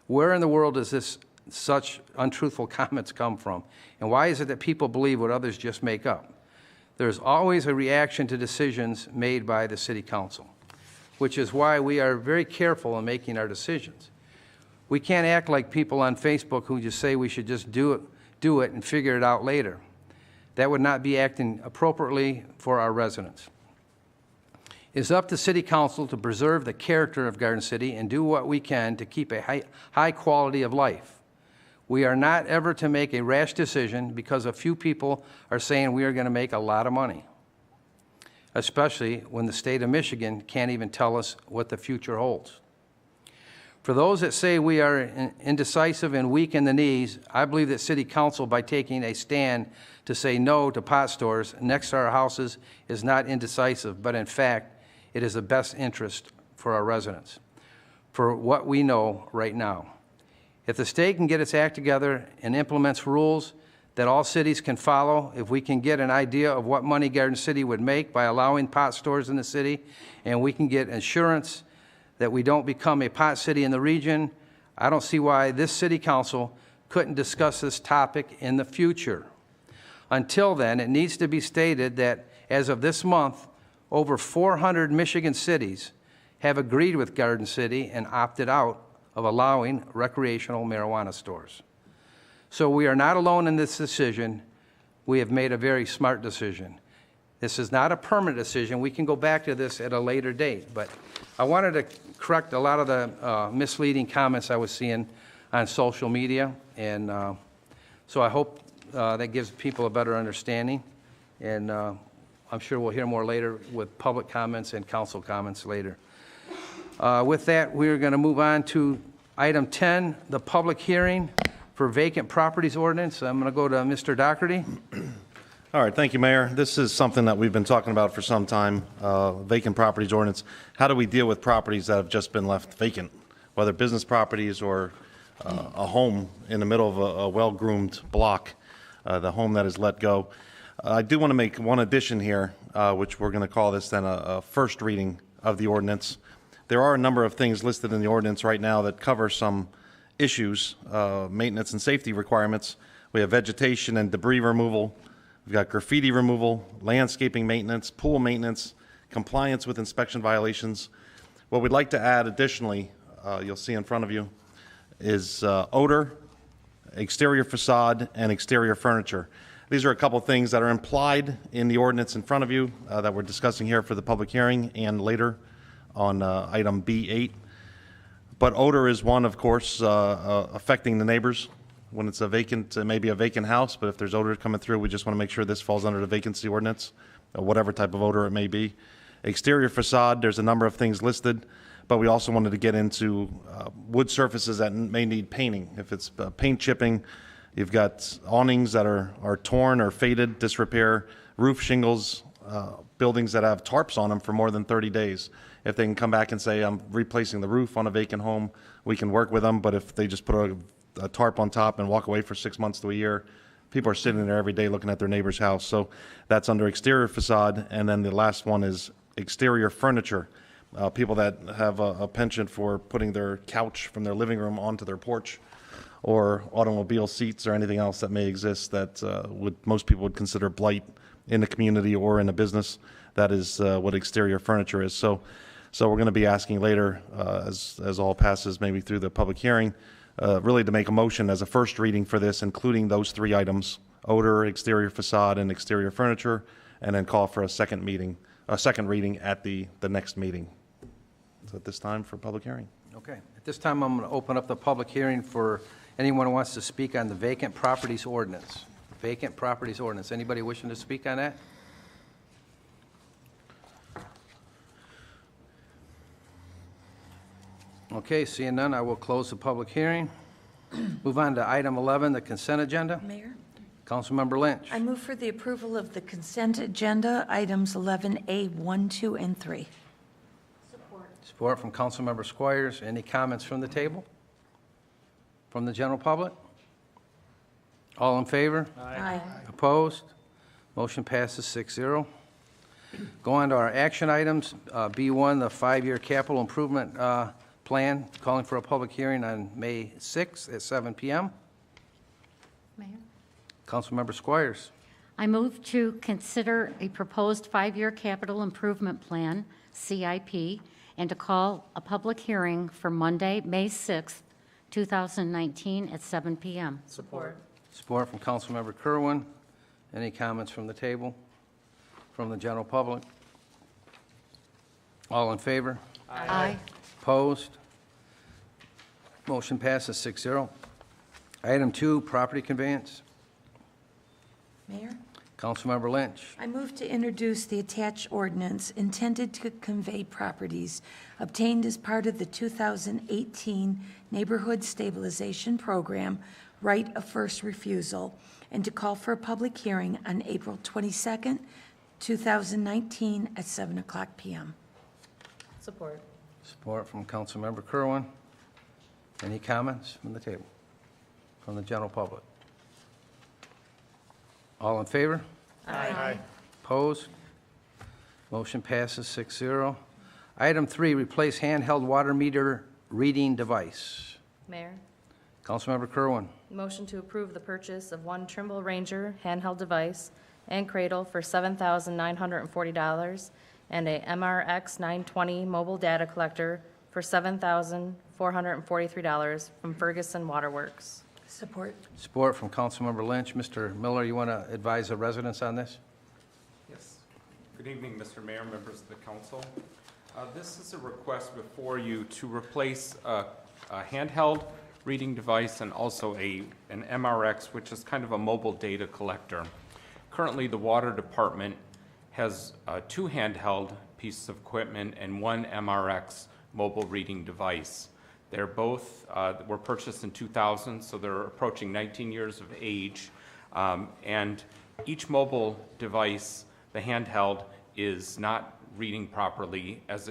[SPEAKER 1] Where in the world does such untruthful comments come from? And why is it that people believe what others just make up? There's always a reaction to decisions made by the City Council, which is why we are very careful in making our decisions. We can't act like people on Facebook who just say we should just do it and figure it out later. That would not be acting appropriately for our residents. It's up to City Council to preserve the character of Garden City and do what we can to keep a high quality of life. We are not ever to make a rash decision because a few people are saying we are going to make a lot of money, especially when the state of Michigan can't even tell us what the future holds. For those that say we are indecisive and weak in the knees, I believe that City Council, by taking a stand to say no to pot stores next to our houses, is not indecisive, but in fact, it is the best interest for our residents, for what we know right now. If the state can get its act together and implements rules that all cities can follow, if we can get an idea of what money Garden City would make by allowing pot stores in the city, and we can get assurance that we don't become a pot city in the region, I don't see why this City Council couldn't discuss this topic in the future. Until then, it needs to be stated that as of this month, over 400 Michigan cities have agreed with Garden City and opted out of allowing recreational marijuana stores. So we are not alone in this decision. We have made a very smart decision. This is not a permanent decision. We can go back to this at a later date, but I wanted to correct a lot of the misleading comments I was seeing on social media, and so I hope that gives people a better understanding, and I'm sure we'll hear more later with public comments and council comments later. With that, we're going to move on to item 10, the public hearing for vacant properties ordinance. I'm going to go to Mr. Doherty.
[SPEAKER 11] All right, thank you, Mayor. This is something that we've been talking about for some time, vacant properties ordinance. How do we deal with properties that have just been left vacant, whether business properties or a home in the middle of a well-groomed block, the home that is let go? I do want to make one addition here, which we're going to call this then a first reading of the ordinance. There are a number of things listed in the ordinance right now that cover some issues, maintenance and safety requirements. We have vegetation and debris removal. We've got graffiti removal, landscaping maintenance, pool maintenance, compliance with inspection violations. What we'd like to add additionally, you'll see in front of you, is odor, exterior facade, and exterior furniture. These are a couple things that are implied in the ordinance in front of you that we're discussing here for the public hearing and later on item B8. But odor is one, of course, affecting the neighbors. When it's a vacant, it may be a vacant house, but if there's odor coming through, we just want to make sure this falls under the vacancy ordinance, whatever type of odor it may be. Exterior facade, there's a number of things listed, but we also wanted to get into wood surfaces that may need painting. If it's paint chipping, you've got awnings that are torn or faded, disrepair, roof shingles, buildings that have tarps on them for more than 30 days. If they can come back and say, I'm replacing the roof on a vacant home, we can work with them, but if they just put a tarp on top and walk away for 6 months to a year, people are sitting there every day looking at their neighbor's house. So that's under exterior facade, and then the last one is exterior furniture. People that have a penchant for putting their couch from their living room onto their porch, or automobile seats or anything else that may exist that most people would consider blight in the community or in a business. That is what exterior furniture is. So we're going to be asking later, as all passes maybe through the public hearing, really to make a motion as a first reading for this, including those 3 items: odor, exterior facade, and exterior furniture, and then call for a second reading at the next meeting. So at this time for public hearing.
[SPEAKER 1] Okay. At this time, I'm going to open up the public hearing for anyone who wants to speak on the vacant properties ordinance. Vacant properties ordinance. Anybody wishing to speak on that? Okay, seeing none, I will close the public hearing. Move on to item 11, the consent agenda.
[SPEAKER 2] Mayor,
[SPEAKER 1] Councilmember Lynch.
[SPEAKER 2] I move for the approval of the consent agenda, items 11A, 1, 2, and 3.
[SPEAKER 3] Support.
[SPEAKER 1] Support from Councilmember Squires. Any comments from the table? From the general public? All in favor?
[SPEAKER 2] Aye.
[SPEAKER 1] Opposed? Motion passes 6-0. Go on to our action items. B1, the 5-year capital improvement plan, calling for a public hearing on May 6th at 7 p.m.
[SPEAKER 3] Mayor?
[SPEAKER 1] Councilmember Squires.
[SPEAKER 3] I move to consider a proposed 5-year capital improvement plan, CIP, and to call a public hearing for Monday, May 6th, 2019 at 7 p.m.
[SPEAKER 10] Support.
[SPEAKER 1] Support from Councilmember Kerwin. Any comments from the table? From the general public? All in favor?
[SPEAKER 3] Aye.
[SPEAKER 1] Opposed? Motion passes 6-0. Item 2, property conveyance.
[SPEAKER 2] Mayor?
[SPEAKER 1] Councilmember Lynch.
[SPEAKER 2] I move to introduce the attached ordinance intended to convey properties obtained as part of the 2018 Neighborhood Stabilization Program, right of first refusal, and to call for a public hearing on April 22nd, 2019 at 7 o'clock p.m.
[SPEAKER 10] Support.
[SPEAKER 1] Support from Councilmember Kerwin. Any comments from the table? From the general public? All in favor?
[SPEAKER 10] Aye.
[SPEAKER 1] Opposed? Motion passes 6-0. Item 3, replace handheld water meter reading device.
[SPEAKER 12] Mayor,
[SPEAKER 1] Councilmember Kerwin.
[SPEAKER 12] motion to approve the purchase of one Trimble Ranger handheld device and cradle for $7,940 and a MRX 920 mobile data collector for $7,443 from Ferguson Waterworks.
[SPEAKER 2] Support.
[SPEAKER 1] Support from Councilmember Lynch. Mr. Miller, you want to advise the residents on this?
[SPEAKER 4] Yes. Good evening, Mr. Mayor, members of the council. This is a request before you to replace a handheld reading device and also an MRX, which is kind of a mobile data collector. Currently, the water department has 2 handheld pieces of equipment and 1 MRX mobile reading device. They're both were purchased in 2000, so they're approaching 19 years of age. And each mobile device, the handheld, is not reading properly as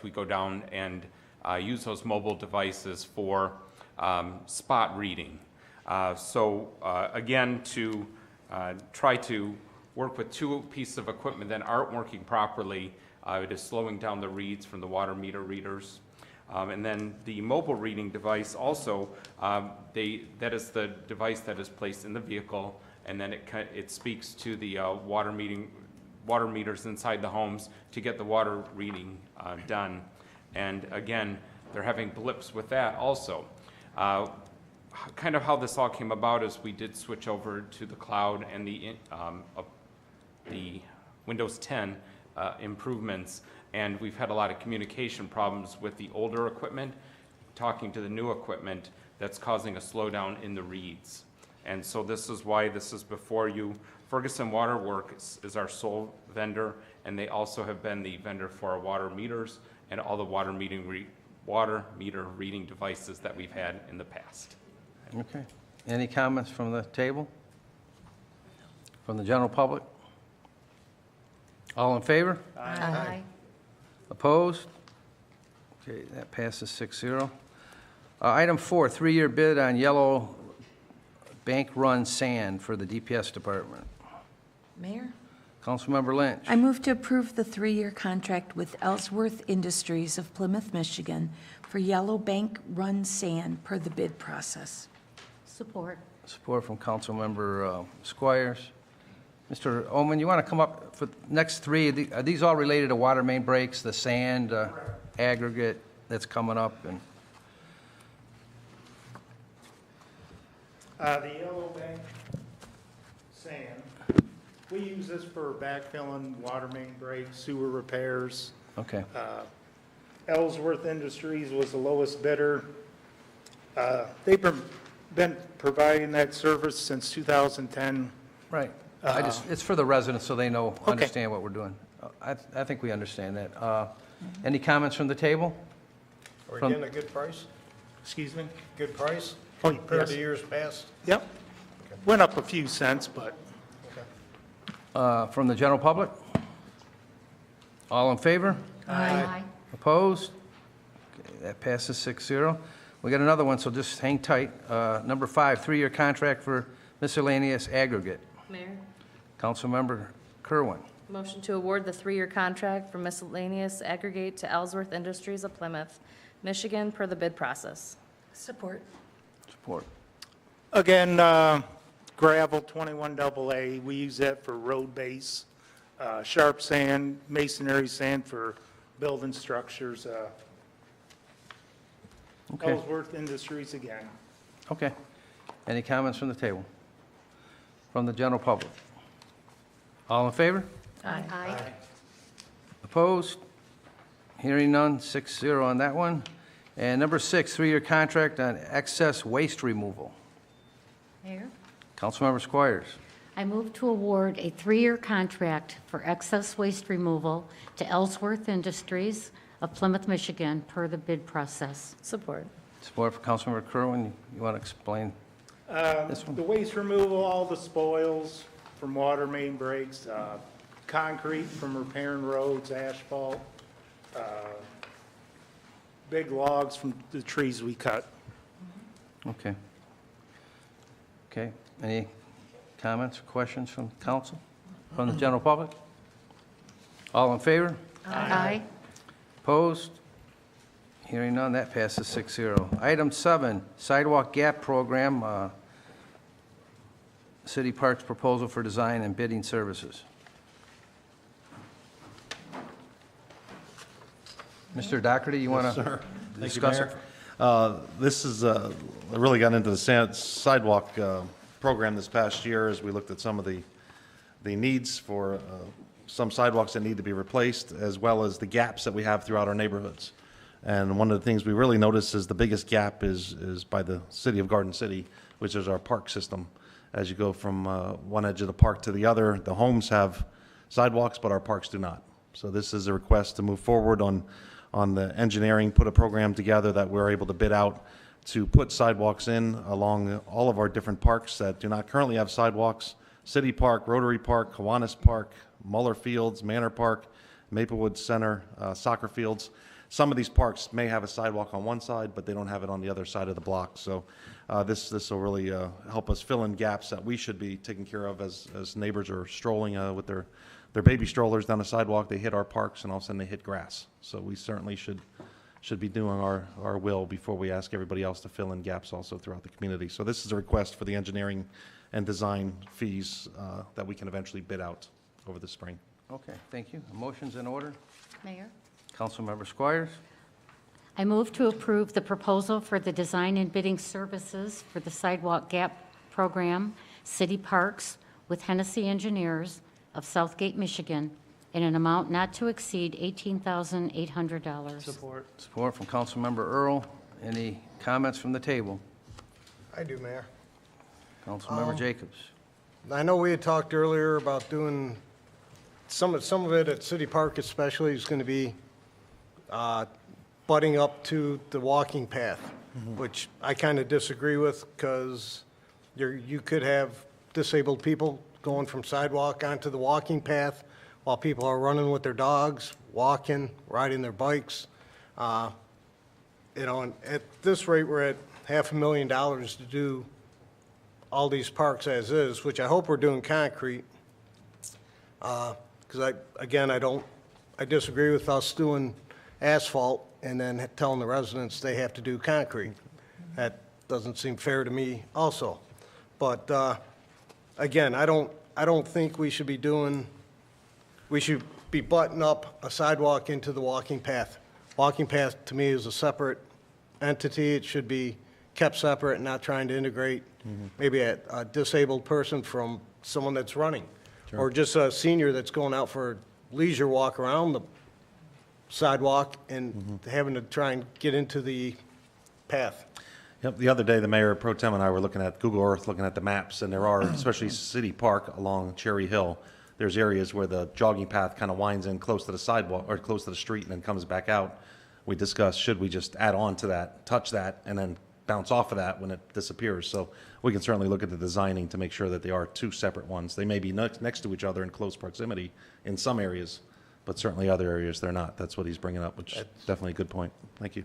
[SPEAKER 4] we go down and use those mobile devices for spot reading. Again, to try to work with 2 pieces of equipment that aren't working properly, it is slowing down the reads from the water meter readers. And then the mobile reading device also, that is the device that is placed in the vehicle, and then it speaks to the water meters inside the homes to get the water reading done. And again, they're having blips with that also. kind of how this all came about is we did switch over to the cloud and the Windows 10 improvements, and we've had a lot of communication problems with the older equipment, talking to the new equipment, that's causing a slowdown in the reads. And so this is why this is before you. Ferguson Water Works is our sole vendor, and they also have been the vendor for our water meters and all the water meter reading devices that we've had in the past.
[SPEAKER 1] Okay. Any comments from the table? From the general public? All in favor?
[SPEAKER 3] Aye.
[SPEAKER 1] Opposed? Okay, that passes 6-0. Item 4, 3-year bid on yellow bank run sand for the DPS department.
[SPEAKER 2] Mayor?
[SPEAKER 1] Councilmember Lynch.
[SPEAKER 2] I move to approve the 3-year contract with Ellsworth Industries of Plymouth, Michigan for yellow bank run sand per the bid process.
[SPEAKER 3] Support.
[SPEAKER 1] Support from Councilmember Squires. Mr. Omen, you want to come up for the next 3? Are these all related to water main breaks, the sand, aggregate that's coming up? And
[SPEAKER 6] The yellow bank sand, we use this for backfilling water main breaks, sewer repairs.
[SPEAKER 1] okay,
[SPEAKER 6] Ellsworth Industries was the lowest bidder. They've been providing that service since 2010.
[SPEAKER 1] right. It's for the residents so they know, understand what we're doing. I think we understand that. Any comments from the table?
[SPEAKER 13] Are we
[SPEAKER 1] From-
[SPEAKER 13] getting a good price?
[SPEAKER 6] Excuse me?
[SPEAKER 13] Good price?
[SPEAKER 6] Oh,
[SPEAKER 13] Compared
[SPEAKER 6] yes.
[SPEAKER 13] to years past?
[SPEAKER 6] Yep. Went up a few cents, but
[SPEAKER 1] From the general public? All in favor?
[SPEAKER 3] Aye.
[SPEAKER 1] Opposed? Okay, that passes 6-0. We got another one, so just hang tight. Number 5, 3-year contract for miscellaneous aggregate.
[SPEAKER 12] Mayor,
[SPEAKER 1] Councilmember Kerwin.
[SPEAKER 12] motion to award the 3-year contract for miscellaneous aggregate to Ellsworth Industries of Plymouth, Michigan, per the bid process.
[SPEAKER 2] Support.
[SPEAKER 1] Support.
[SPEAKER 6] again, gravel 21AA, we use that for road base, sharp sand, masonry sand for building structures.
[SPEAKER 1] Okay,
[SPEAKER 6] Ellsworth Industries again.
[SPEAKER 1] okay. Any comments from the table? From the general public? All in favor?
[SPEAKER 3] Aye.
[SPEAKER 1] Opposed? Hearing none, 6-0 on that one. And number 6, 3-year contract on excess waste removal.
[SPEAKER 3] Mayor?
[SPEAKER 1] Councilmember Squires.
[SPEAKER 3] I move to award a 3-year contract for excess waste removal to Ellsworth Industries of Plymouth, Michigan, per the bid process.
[SPEAKER 12] Support.
[SPEAKER 1] Support for Councilmember Kerwin. You want to explain? This one?
[SPEAKER 6] The waste removal, all the spoils from water main breaks, concrete from repairing roads, asphalt, big logs from the trees we cut.
[SPEAKER 1] Okay. Okay. Any comments or questions from council? From the general public? All in favor?
[SPEAKER 3] Aye.
[SPEAKER 1] Opposed? Hearing none, that passes 6-0. Item 7, sidewalk gap program, City Parks proposal for design and bidding services. Mr. Doherty, you want to discuss it?
[SPEAKER 11] This is, I really got into the sidewalk program this past year as we looked at some of the needs for some sidewalks that need to be replaced, as well as the gaps that we have throughout our neighborhoods. And one of the things we really notice is the biggest gap is by the city of Garden City, which is our park system. As you go from one edge of the park to the other, the homes have sidewalks, but our parks do not. So this is a request to move forward on the engineering, put a program together that we're able to bid out to put sidewalks in along all of our different parks that do not currently have sidewalks. City Park, Rotary Park, Kiwanis Park, Muller Fields, Manor Park, Maplewood Center, soccer fields. Some of these parks may have a sidewalk on one side, but they don't have it on the other side of the block. So this will really help us fill in gaps that we should be taking care of as neighbors are strolling with their baby strollers down the sidewalk. They hit our parks and all of a sudden they hit grass. So we certainly should be doing our will before we ask everybody else to fill in gaps also throughout the community. So this is a request for the engineering and design fees that we can eventually bid out over the spring.
[SPEAKER 1] Okay, thank you. Motion's in order.
[SPEAKER 3] Mayor?
[SPEAKER 1] Councilmember Squires.
[SPEAKER 3] I move to approve the proposal for the design and bidding services for the Sidewalk Gap Program, City Parks, with Hennessy Engineers of Southgate, Michigan, in an amount not to exceed $18,800.
[SPEAKER 7] Support.
[SPEAKER 1] Support from Councilmember Earl. Any comments from the table?
[SPEAKER 13] I do, Mayor.
[SPEAKER 1] Councilmember Jacobs.
[SPEAKER 13] I know we had talked earlier about doing, some of it at City Park especially is going to be butting up to the walking path, which I kind of disagree with because you could have disabled people going from sidewalk onto the walking path while people are running with their dogs, walking, riding their bikes. And at this rate, we're at $500,000 to do all these parks as is, which I hope we're doing concrete. Because I disagree with us doing asphalt and then telling the residents they have to do concrete. That doesn't seem fair to me also. But again, I don't think we should be butting up a sidewalk into the walking path. Walking path, to me, is a separate entity. It should be kept separate and not trying to integrate maybe a disabled person from someone that's running. Or just a senior that's going out for leisure walk around the sidewalk and having to try and get into the path.
[SPEAKER 11] Yep, the other day, the mayor pro tem and I were looking at Google Earth, looking at the maps, and there are, especially City Park along Cherry Hill, there's areas where the jogging path kind of winds in close to the sidewalk, or close to the street, and then comes back out. We discussed, should we just add on to that, touch that, and then bounce off of that when it disappears? So we can certainly look at the designing to make sure that they are two separate ones. They may be next to each other in close proximity in some areas, but certainly other areas they're not. That's what he's bringing up, which is definitely a good point. Thank you.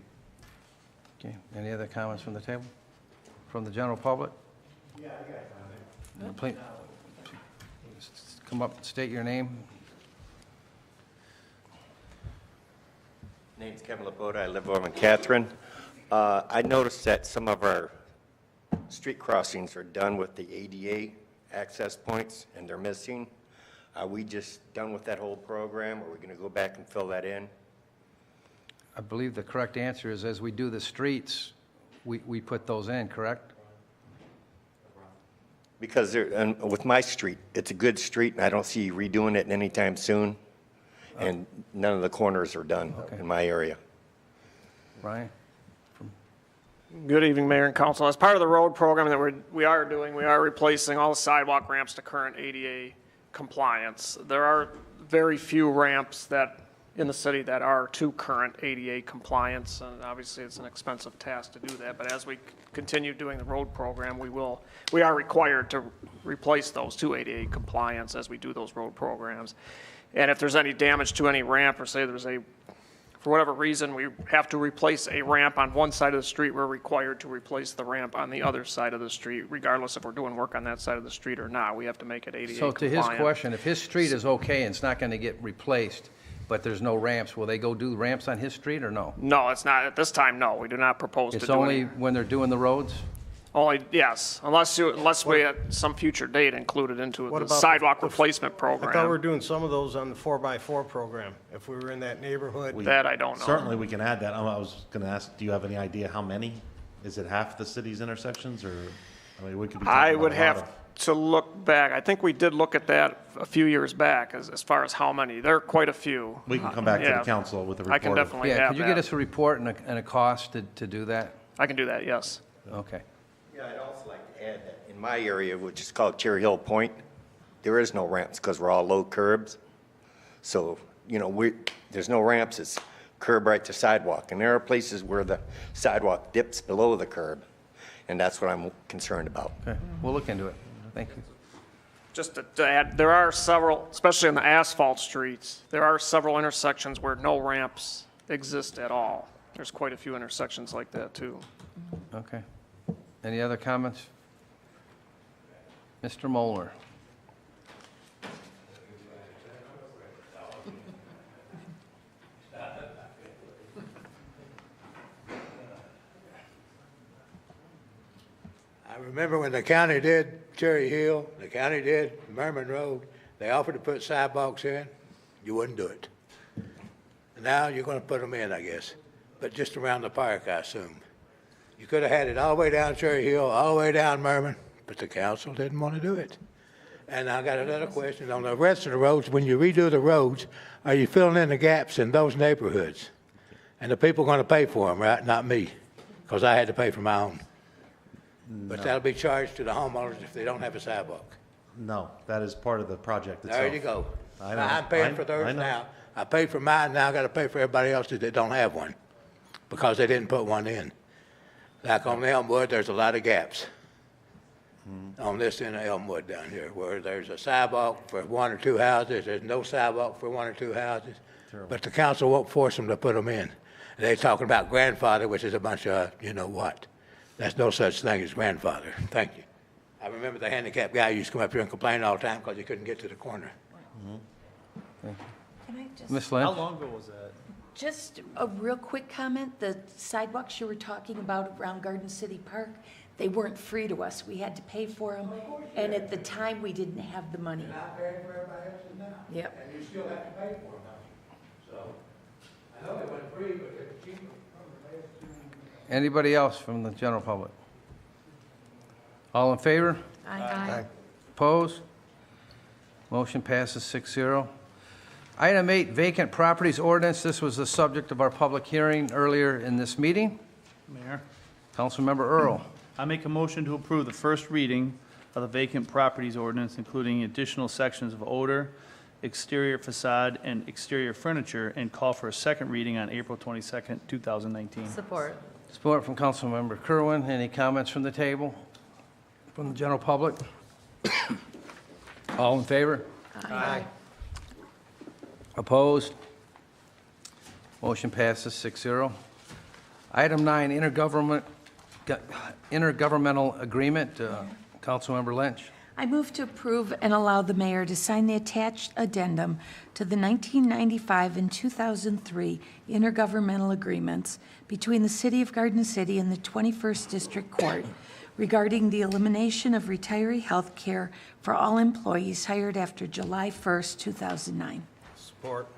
[SPEAKER 1] Okay, any other comments from the table? From the general public?
[SPEAKER 6] Yeah, I got a comment.
[SPEAKER 1] Please, come up, state your name.
[SPEAKER 14] Name's Kevin Lapoda. I live over in Catherine. I noticed that some of our street crossings are done with the ADA access points, and they're missing. Are we just done with that whole program, or are we going to go back and fill that in?
[SPEAKER 1] I believe the correct answer is, as we do the streets, we put those in, correct?
[SPEAKER 14] Because and with my street, it's a good street, and I don't see you redoing it anytime soon, and none of the corners are done in my area.
[SPEAKER 1] Brian?
[SPEAKER 15] Good evening, Mayor and Council. As part of the road program that we are doing, we are replacing all the sidewalk ramps to current ADA compliance. There are very few ramps in the city that are to current ADA compliance, and obviously it's an expensive task to do that. But as we continue doing the road program, we are required to replace those to ADA compliance as we do those road programs. And if there's any damage to any ramp, or say for whatever reason, we have to replace a ramp on one side of the street, we're required to replace the ramp on the other side of the street, regardless if we're doing work on that side of the street or not. We have to make it ADA
[SPEAKER 1] So
[SPEAKER 15] compliant.
[SPEAKER 1] to his question, if his street is okay and it's not going to get replaced, but there's no ramps, will they go do ramps on his street or no?
[SPEAKER 15] No, it's not, at this time, no, we do not propose to do
[SPEAKER 1] It's only
[SPEAKER 15] any.
[SPEAKER 1] when they're doing the roads?
[SPEAKER 15] Only, yes, unless we at some future date include it into
[SPEAKER 13] What
[SPEAKER 15] the
[SPEAKER 13] about
[SPEAKER 15] sidewalk replacement program.
[SPEAKER 13] I thought we were doing some of those on the 4x4 program, if we were in that neighborhood.
[SPEAKER 15] That I don't know.
[SPEAKER 11] Certainly, we can add that. I was going to ask, do you have any idea how many? Is it half the city's intersections, or, I mean, we could be talking
[SPEAKER 15] I
[SPEAKER 11] about
[SPEAKER 15] would
[SPEAKER 11] a lot
[SPEAKER 15] have
[SPEAKER 11] of-
[SPEAKER 15] to look back. I think we did look at that a few years back as far as how many. There are quite a few.
[SPEAKER 11] We can come back to
[SPEAKER 15] Yeah.
[SPEAKER 11] the council with a report.
[SPEAKER 15] I can definitely
[SPEAKER 1] Yeah,
[SPEAKER 15] have
[SPEAKER 1] could you get
[SPEAKER 15] that.
[SPEAKER 1] us a report and a cost to do that?
[SPEAKER 15] I can do that, yes.
[SPEAKER 1] Okay.
[SPEAKER 14] Yeah, I'd also like to add that in my area, which is called Cherry Hill Point, there is no ramps because we're all low curbs. So, there's no ramps, it's curb right to sidewalk. And there are places where the sidewalk dips below the curb, and that's what I'm concerned about.
[SPEAKER 1] Okay, we'll look into it. Thank you.
[SPEAKER 15] Just to add, there are several, especially on the asphalt streets, there are several intersections where no ramps exist at all. There's quite a few intersections like that, too.
[SPEAKER 1] Okay. Any other comments? Mr. Moeller?
[SPEAKER 16] I remember when the county did Cherry Hill, the county did Merriman Road, they offered to put sidewalks in, you wouldn't do it. Now you're going to put them in, I guess. but just around the park, I assume. You could have had it all the way down Cherry Hill, all the way down Merriman, but the council didn't want to do it. And I got another question on the rest of the roads. When you redo the roads, are you filling in the gaps in those neighborhoods? And the people going to pay for them, right? Not me, because I had to pay for my own. But that'll be charged to the homeowners if they don't have a sidewalk.
[SPEAKER 11] No, that is part of the project itself.
[SPEAKER 16] There you go.
[SPEAKER 11] I know.
[SPEAKER 16] I'm paying for
[SPEAKER 11] I
[SPEAKER 16] theirs
[SPEAKER 11] know.
[SPEAKER 16] now. I paid for mine, now I got to pay for everybody else that don't have one because they didn't put one in. Like on Elmwood, there's a lot of gaps. On this end of Elmwood down here, where there's a sidewalk for 1 or 2 houses, there's no sidewalk for 1 or 2 houses. But the council won't force them to put them in. They're talking about grandfather, which is a bunch of, you know what. There's no such thing as grandfather. Thank you. I remember the handicapped guy used to come up here and complain all the time because he couldn't get to the corner.
[SPEAKER 2] Can I just?
[SPEAKER 1] Ms. Lynch?
[SPEAKER 8] How long ago was that?
[SPEAKER 2] Just a real quick comment, the sidewalks you were talking about around Garden City Park, they weren't free to us. We had to pay for them, and at the time, we didn't have the money.
[SPEAKER 16] Not paying for everybody else now.
[SPEAKER 2] Yep.
[SPEAKER 16] And you still have to pay for them. So, I know they went free, but they're cheaper.
[SPEAKER 1] Anybody else from the general public? All in favor?
[SPEAKER 2] Aye.
[SPEAKER 1] Opposed? Motion passes 6-0. Item 8, vacant properties ordinance. This was the subject of our public hearing earlier in this meeting.
[SPEAKER 17] Mayor,
[SPEAKER 1] Councilmember Earl.
[SPEAKER 17] I make a motion to approve the first reading of the vacant properties ordinance, including additional sections of odor, exterior facade, and exterior furniture, and call for a second reading on April 22nd, 2019.
[SPEAKER 12] Support.
[SPEAKER 1] Support from Councilmember Kerwin. Any comments from the table? From the general public? All in favor?
[SPEAKER 2] Aye.
[SPEAKER 1] Opposed? Motion passes 6-0. Item 9, intergovernmental agreement. Councilmember Lynch.
[SPEAKER 2] I move to approve and allow the mayor to sign the attached addendum to the 1995 and 2003 intergovernmental agreements between the City of Garden City and the 21st District Court regarding the elimination of retiree health care for all employees hired after July 1st, 2009.
[SPEAKER 1] Support.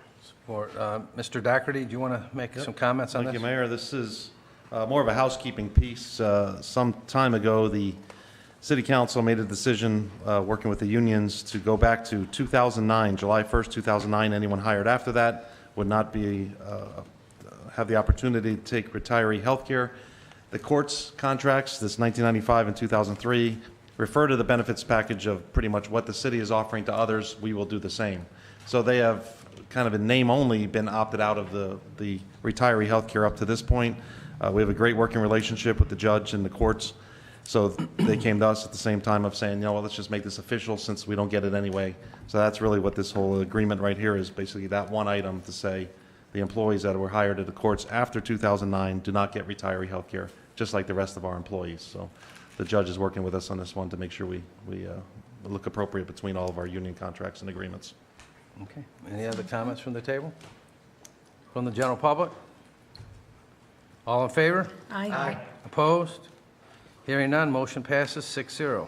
[SPEAKER 1] Mr. Doherty, do you want to make some comments on this?
[SPEAKER 11] Thank you, Mayor. This is more of a housekeeping piece. Some time ago, the City Council made a decision, working with the unions, to go back to 2009, July 1st, 2009. Anyone hired after that would not be have the opportunity to take retiree health care. The court's contracts, this 1995 and 2003, refer to the benefits package of pretty much what the city is offering to others. We will do the same. So they have kind of in name only been opted out of the retiree health care up to this point. We have a great working relationship with the judge and the courts. So they came to us at the same time of saying, you know, well, let's just make this official since we don't get it anyway. So that's really what this whole agreement right here is, basically that one item to say the employees that were hired at the courts after 2009 do not get retiree health care, just like the rest of our employees. So the judge is working with us on this one to make sure we look appropriate between all of our union contracts and agreements.
[SPEAKER 1] Okay. Any other comments from the table? From the general public? All in favor?
[SPEAKER 2] Aye.
[SPEAKER 1] Opposed? Hearing none, motion passes 6-0.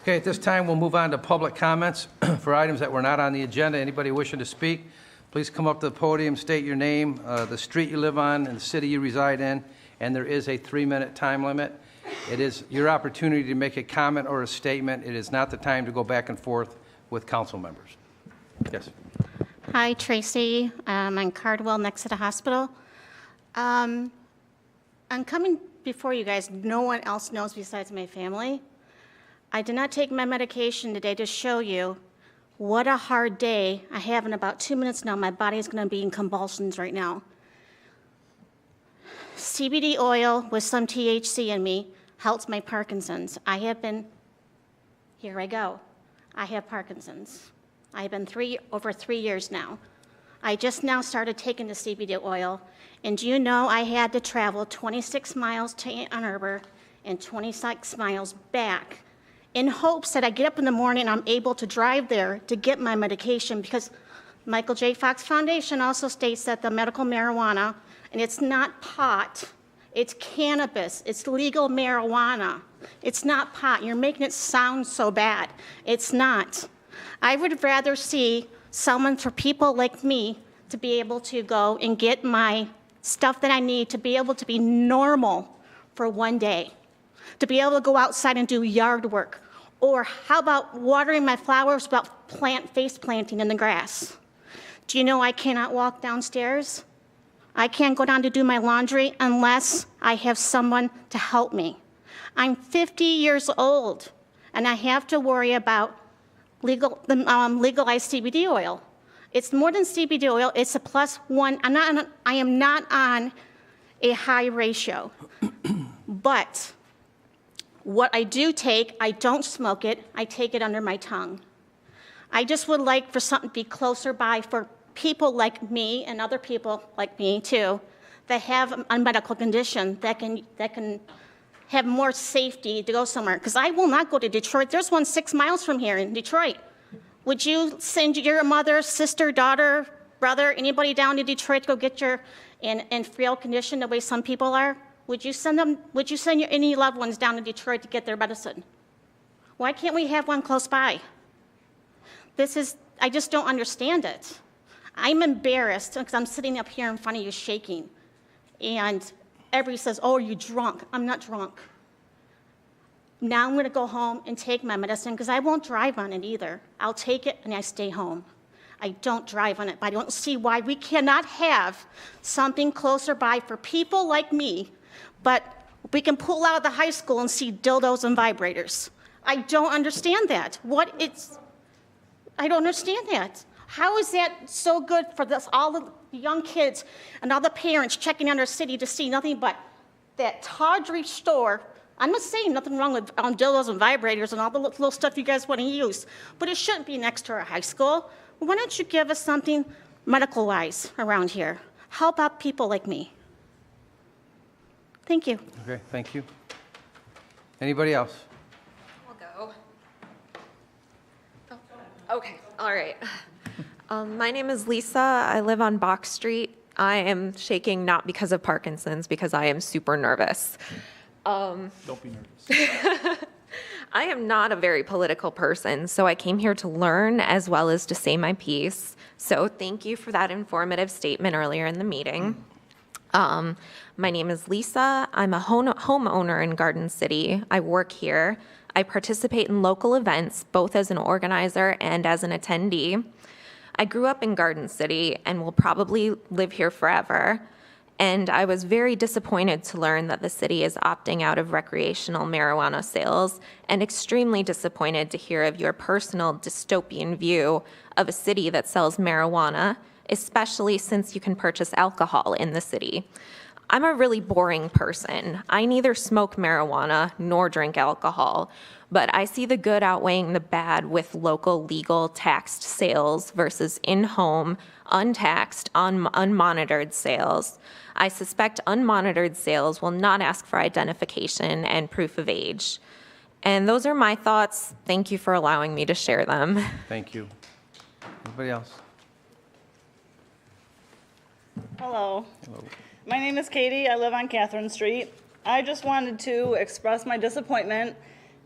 [SPEAKER 1] Okay, at this time, we'll move on to public comments for items that were not on the agenda. Anybody wishing to speak, please come up to the podium, state your name, the street you live on, and the city you reside in, and there is a 3-minute time limit. It is your opportunity to make a comment or a statement. It is not the time to go back and forth with council members. Yes.
[SPEAKER 18] Hi, Tracy. I'm on Cardwell, next to the hospital. I'm coming before you guys. No one else knows besides my family. I did not take my medication today to show you what a hard day I have. In about 2 minutes now, my body is going to be in convulsions right now. CBD oil with some THC in me helps my Parkinson's. Here I go. I have Parkinson's. I have been over 3 years now. I just now started taking the CBD oil, and do you know I had to travel 26 miles to Ann Arbor and 26 miles back in hopes that I get up in the morning and I'm able to drive there to get my medication, because Michael J. Fox Foundation also states that the medical marijuana, and it's not pot, it's cannabis, it's legal marijuana. It's not pot. You're making it sound so bad. It's not. I would rather see someone, for people like me, to be able to go and get my stuff that I need to be able to be normal for one day, to be able to go outside and do yard work. Or how about watering my flowers without face planting in the grass? Do you know I cannot walk downstairs? I can't go down to do my laundry unless I have someone to help me. I'm 50 years old, and I have to worry about legalized CBD oil. It's more than CBD oil. It's a +1. I am not on a high ratio. But what I do take, I don't smoke it. I take it under my tongue. I just would like for something to be closer by for people like me and other people like me too that have a medical condition that can have more safety to go somewhere. Because I will not go to Detroit. There's one 6 miles from here in Detroit. Would you send your mother, sister, daughter, brother, anybody down to Detroit to go get your in frail condition the way some people are? Would you send any loved ones down to Detroit to get their medicine? Why can't we have one close by? I just don't understand it. I'm embarrassed because I'm sitting up here in front of you shaking. And everybody says, oh, are you drunk? I'm not drunk. Now I'm going to go home and take my medicine because I won't drive on it either. I'll take it and I stay home. I don't drive on it, but I don't see why we cannot have something closer by for people like me, but we can pull out of the high school and see dildos and vibrators. I don't understand that. I don't understand that. How is that so good for all the young kids and all the parents checking on our city to see nothing but that tawdry store? I'm not saying nothing wrong with dildos and vibrators and all the little stuff you guys want to use, but it shouldn't be next to our high school. Why don't you give us something medical-wise around here? Help out people like me. Thank you.
[SPEAKER 1] Okay, thank you. Anybody else?
[SPEAKER 19] I'll go. Oh, okay, all right. My name is Lisa. I live on Bach Street. I am shaking not because of Parkinson's, because I am super nervous.
[SPEAKER 17] Don't be nervous.
[SPEAKER 19] I am not a very political person, so I came here to learn as well as to say my piece. So thank you for that informative statement earlier in the meeting. My name is Lisa. I'm a homeowner in Garden City. I work here. I participate in local events, both as an organizer and as an attendee. I grew up in Garden City and will probably live here forever. And I was very disappointed to learn that the city is opting out of recreational marijuana sales, and extremely disappointed to hear of your personal dystopian view of a city that sells marijuana, especially since you can purchase alcohol in the city. I'm a really boring person. I neither smoke marijuana nor drink alcohol, but I see the good outweighing the bad with local legal taxed sales versus in-home, untaxed, unmonitored sales. I suspect unmonitored sales will not ask for identification and proof of age. And those are my thoughts. Thank you for allowing me to share them.
[SPEAKER 1] Thank you. Anybody else?
[SPEAKER 20] Hello.
[SPEAKER 1] Hello.
[SPEAKER 20] My name is Katie. I live on Catherine Street. I just wanted to express my disappointment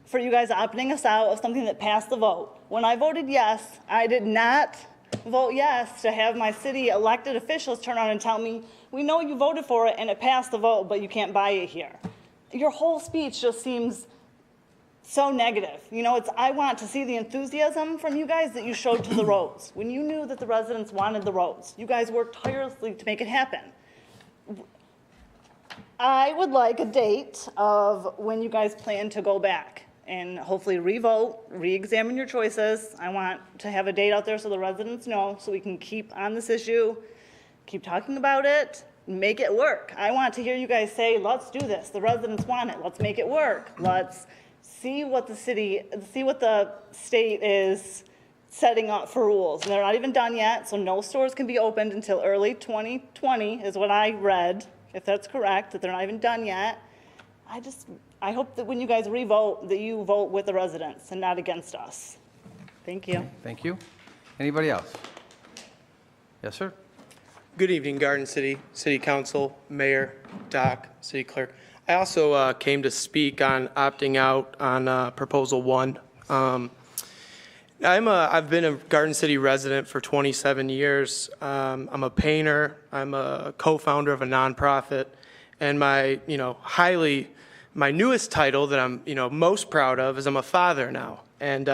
[SPEAKER 20] for you guys opting us out of something that passed the vote. When I voted yes, I did not vote yes to have my city elected officials turn around and tell me, we know you voted for it and it passed the vote, but you can't buy it here. Your whole speech just seems so negative. You know, I want to see the enthusiasm from you guys that you showed to the roads. When you knew that the residents wanted the roads, you guys worked tirelessly to make it happen. I would like a date of when you guys plan to go back and hopefully re-vote, re-examine your choices. I want to have a date out there so the residents know, so we can keep on this issue, keep talking about it, make it work. I want to hear you guys say, let's do this. The residents want it. Let's make it work. Let's see what the state is setting up for rules. And they're not even done yet, so no stores can be opened until early 2020 is what I read, if that's correct, that they're not even done yet. I hope that when you guys re-vote, that you vote with the residents and not against us. Thank you.
[SPEAKER 1] Thank you. Anybody else? Yes, sir.
[SPEAKER 21] Good evening, Garden City, City Council, Mayor, Doc, City Clerk. I also came to speak on opting out on Proposal 1. I've been a Garden City resident for 27 years. I'm a painter. I'm a co-founder of a nonprofit, and my newest title that I'm most proud of is I'm a father now. And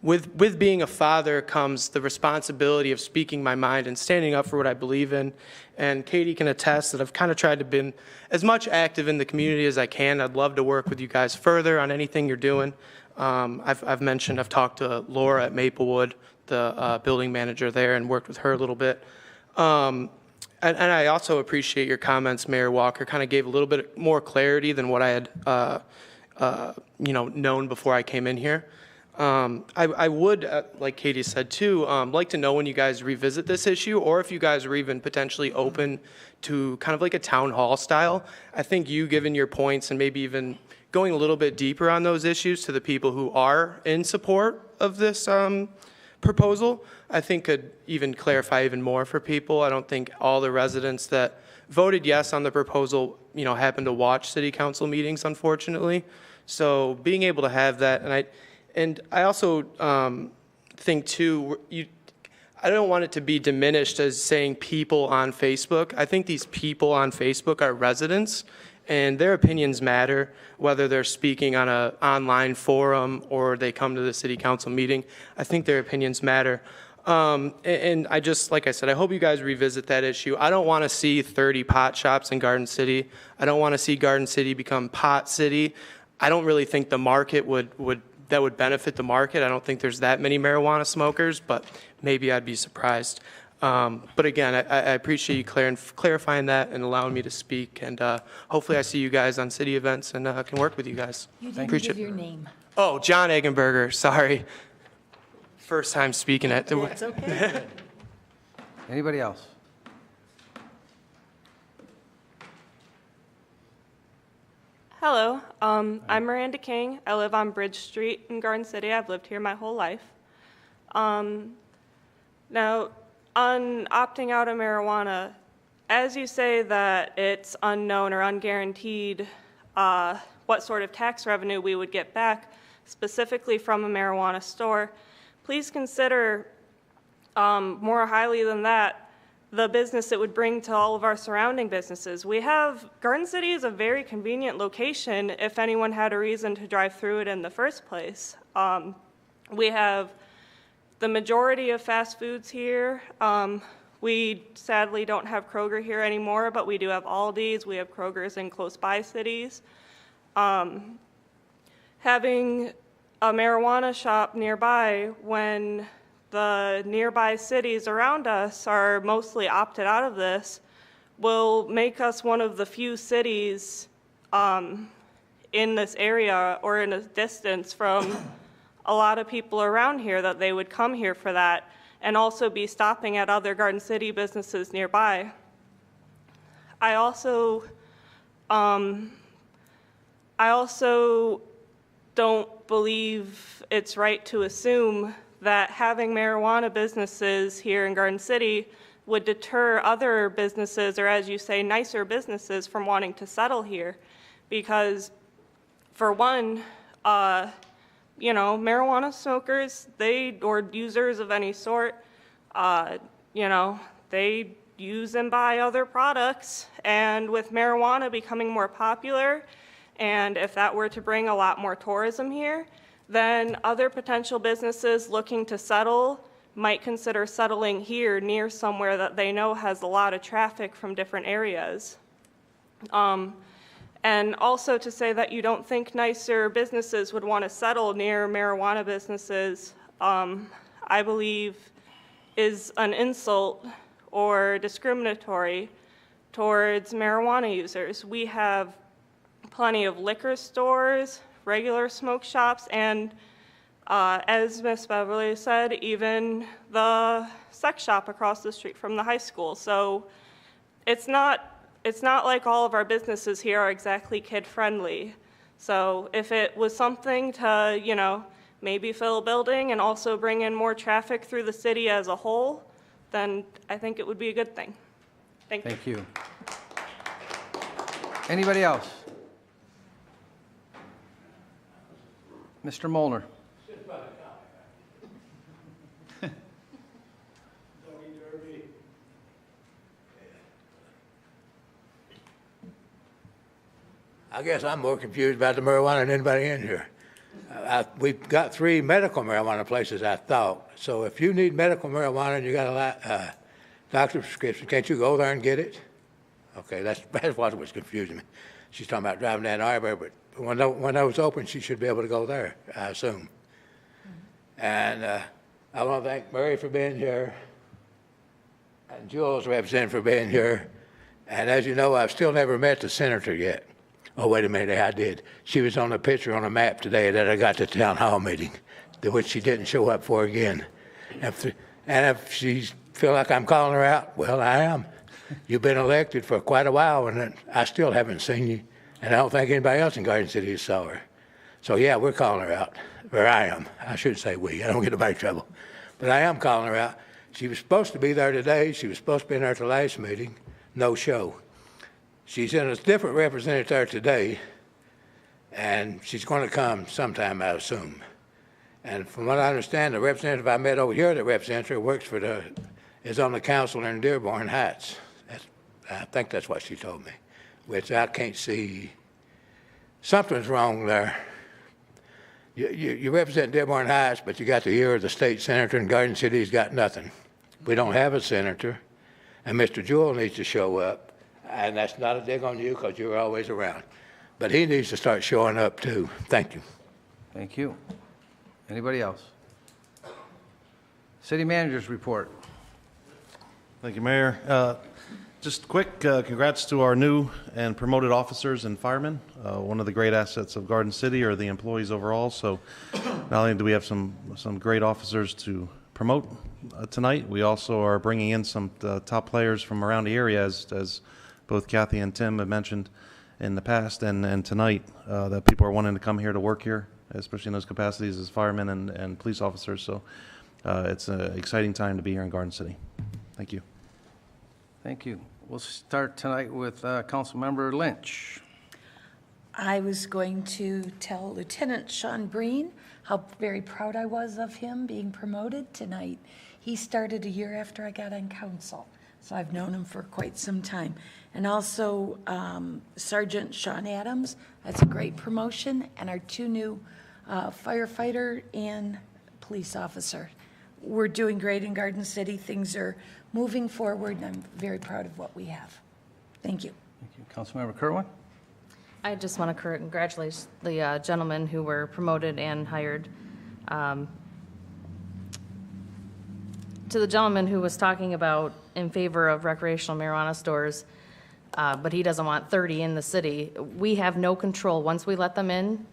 [SPEAKER 21] with being a father comes the responsibility of speaking my mind and standing up for what I believe in. And Katie can attest that I've kind of tried to be as much active in the community as I can. I'd love to work with you guys further on anything you're doing. I've talked to Laura at Maplewood, the building manager there, and worked with her a little bit. And I also appreciate your comments, Mayor Walker. Kind of gave a little bit more clarity than what I had, known before I came in here. I would, like Katie said too, like to know when you guys revisit this issue, or if you guys are even potentially open to kind of like a town hall style. I think you, given your points and maybe even going a little bit deeper on those issues to the people who are in support of this proposal, I think could even clarify even more for people. I don't think all the residents that voted yes on the proposal, happen to watch city council meetings, unfortunately. So being able to have that, and I also think too, I don't want it to be diminished as saying people on Facebook. I think these people on Facebook are residents, and their opinions matter, whether they're speaking on an online forum or they come to the city council meeting. I think their opinions matter. And I just, like I said, I hope you guys revisit that issue. I don't want to see 30 pot shops in Garden City. I don't want to see Garden City become pot city. I don't really think the market would benefit the market. I don't think there's that many marijuana smokers, but maybe I'd be surprised. But again, I appreciate you clarifying that and allowing me to speak. And hopefully I see you guys on city events and can work with you guys.
[SPEAKER 2] You didn't give your name.
[SPEAKER 21] Oh, John Eggenberger, sorry. First time speaking at.
[SPEAKER 2] That's okay.
[SPEAKER 1] Anybody else?
[SPEAKER 5] Hello, I'm Miranda King. I live on Bridge Street in Garden City. I've lived here my whole life. Now, on opting out of marijuana, as you say that it's unknown or unguaranteed what sort of tax revenue we would get back, specifically from a marijuana store, please consider more highly than that the business it would bring to all of our surrounding businesses. Garden City is a very convenient location if anyone had a reason to drive through it in the first place. We have the majority of fast foods here. We sadly don't have Kroger here anymore, but we do have Aldi's, we have Kroger's in close by cities. Having a marijuana shop nearby when the nearby cities around us are mostly opted out of this will make us one of the few cities in this area or in a distance from a lot of people around here that they would come here for that and also be stopping at other Garden City businesses nearby. I also don't believe it's right to assume that having marijuana businesses here in Garden City would deter other businesses, or as you say, nicer businesses from wanting to settle here. Because for one, marijuana smokers, or users of any sort, they use and buy other products. And with marijuana becoming more popular, and if that were to bring a lot more tourism here, then other potential businesses looking to settle might consider settling here near somewhere that they know has a lot of traffic from different areas. And also to say that you don't think nicer businesses would want to settle near marijuana businesses, I believe is an insult or discriminatory towards marijuana users. We have plenty of liquor stores, regular smoke shops, and as Ms. Beverly said, even the sex shop across the street from the high school. So it's not like all of our businesses here are exactly kid-friendly. So if it was something to, maybe fill a building and also bring in more traffic through the city as a whole, then I think it would be a good thing. Thank you.
[SPEAKER 1] Thank you. Anybody else? Mr. Molnar.
[SPEAKER 16] I guess I'm more confused about the marijuana than anybody in here. We've got 3 medical marijuana places, I thought. So if you need medical marijuana and you got a doctor's prescription, can't you go there and get it? Okay, that's what was confusing me. She's talking about driving down Arbor, but when those open, she should be able to go there, I assume. And I want to thank Murray for being here, and Jules representing for being here. And as you know, I've still never met the senator yet. Oh, wait a minute, I did. She was on the picture on a map today that I got to the town hall meeting, which she didn't show up for again. And if she feel like I'm calling her out, well, I am. You've been elected for quite a while, and I still haven't seen you, and I don't think anybody else in Garden City saw her. So, yeah, we're calling her out, or I am. I shouldn't say we. I don't get in big trouble. But I am calling her out. She was supposed to be there today. She was supposed to be in there at the last meeting. No show. She's in a different representative there today, and she's going to come sometime, I assume. And from what I understand, the representative I met over here that represents her is on the council in Dearborn Heights. I think that's what she told me, which I can't see. Something's wrong there. You represent Dearborn Heights, but you got the ear of the state senator, and Garden City's got nothing. We don't have a senator, and Mr. Jewell needs to show up. And that's not a dig on you because you're always around. But he needs to start showing up too. Thank you.
[SPEAKER 1] Thank you. Anybody else? City Manager's report.
[SPEAKER 11] Thank you, Mayor. Just quick, congrats to our new and promoted officers and firemen. One of the great assets of Garden City are the employees overall. So not only do we have some great officers to promote tonight, we also are bringing in some top players from around the area, as both Kathy and Tim have mentioned in the past and tonight, that people are wanting to come here to work here, especially in those capacities as firemen and police officers. So it's an exciting time to be here in Garden City. Thank you.
[SPEAKER 1] Thank you. We'll start tonight with Councilmember Lynch.
[SPEAKER 2] I was going to tell Lieutenant Sean Breen how very proud I was of him being promoted tonight. He started a year after I got on council, so I've known him for quite some time. And also Sergeant Sean Adams, that's a great promotion, and our 2 new firefighter and police officer. We're doing great in Garden City. Things are moving forward, and I'm very proud of what we have. Thank you.
[SPEAKER 1] Thank you. Councilmember Kerwin.
[SPEAKER 12] I just want to congratulate the gentlemen who were promoted and hired. To the gentleman who was talking about in favor of recreational marijuana stores, but he doesn't want 30 in the city, we have no control. Once we let them in,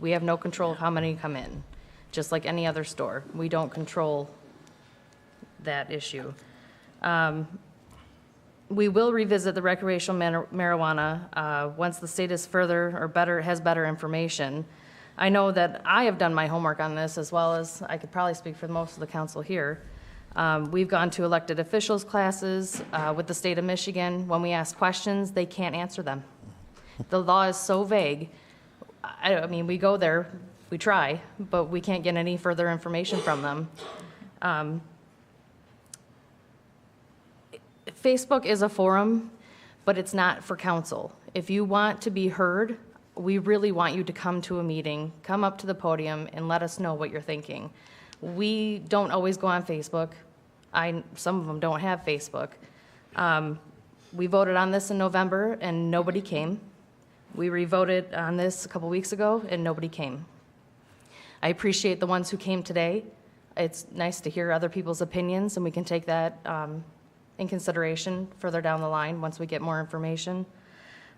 [SPEAKER 12] we have no control of how many come in, just like any other store. We don't control that issue. We will revisit the recreational marijuana once the state is has better information. I know that I have done my homework on this, as well as I could probably speak for most of the council here. We've gone to elected officials classes with the state of Michigan. When we ask questions, they can't answer them. The law is so vague. I mean, we go there, we try, but we can't get any further information from them. Facebook is a forum, but it's not for council. If you want to be heard, we really want you to come to a meeting, come up to the podium, and let us know what you're thinking. We don't always go on Facebook. Some of them don't have Facebook. We voted on this in November, and nobody came. We re-voted on this a couple weeks ago, and nobody came. I appreciate the ones who came today. It's nice to hear other people's opinions, and we can take that in consideration further down the line once we get more information.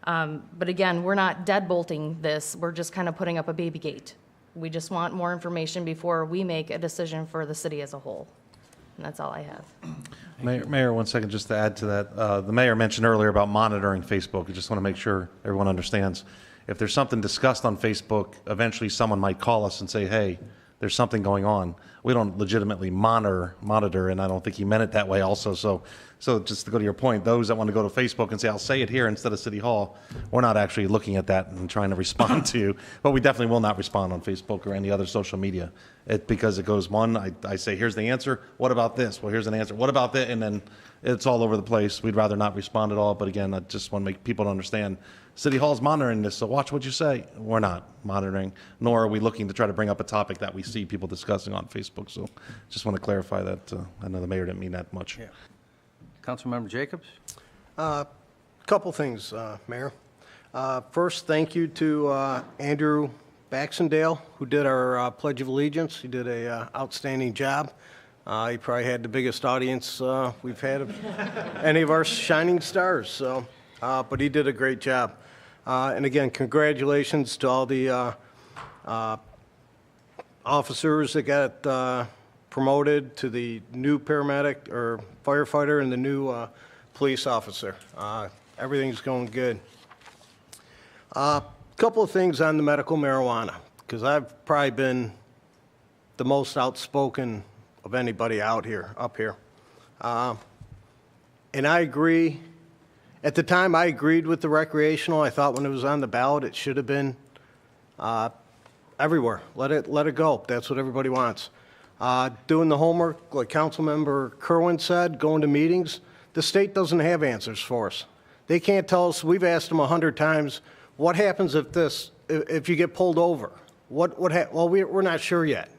[SPEAKER 12] But again, we're not deadbolting this. We're just kind of putting up a baby gate. We just want more information before we make a decision for the city as a whole. And that's all I have.
[SPEAKER 11] Mayor, 1 second, just to add to that. The mayor mentioned earlier about monitoring Facebook. I just want to make sure everyone understands. If there's something discussed on Facebook, eventually someone might call us and say, hey, there's something going on. we don't legitimately monitor, and I don't think he meant it that way also. So just to go to your point, those that want to go to Facebook and say, I'll say it here instead of City Hall, we're not actually looking at that and trying to respond to you. But we definitely will not respond on Facebook or any other social media. Because it goes, I say, here's the answer. What about this? Well, here's an answer. What about that? And then it's all over the place. We'd rather not respond at all. But again, I just want to make people understand City Hall's monitoring this, so watch what you say. We're not monitoring, nor are we looking to try to bring up a topic that we see people discussing on Facebook. So just want to clarify that. I know the mayor didn't mean that much.
[SPEAKER 1] Yeah. Councilmember Jacobs?
[SPEAKER 13] Couple things, Mayor. First, thank you to Andrew Baxendale, who did our Pledge of Allegiance. He did a outstanding job. He probably had the biggest audience we've had of any of our shining stars. So, but he did a great job. And again, congratulations to all the officers that got promoted, to the new paramedic or firefighter and the new police officer. Everything's going good. Couple of things on the medical marijuana, because I've probably been the most outspoken of anybody up here. And I agree. At the time, I agreed with the recreational. I thought when it was on the ballot, it should have been everywhere. Let it go. That's what everybody wants. Doing the homework, like Councilmember Kerwin said, going to meetings, the state doesn't have answers for us. They can't tell us. We've asked them 100 times, what happens if you get pulled over? Well, we're not sure yet.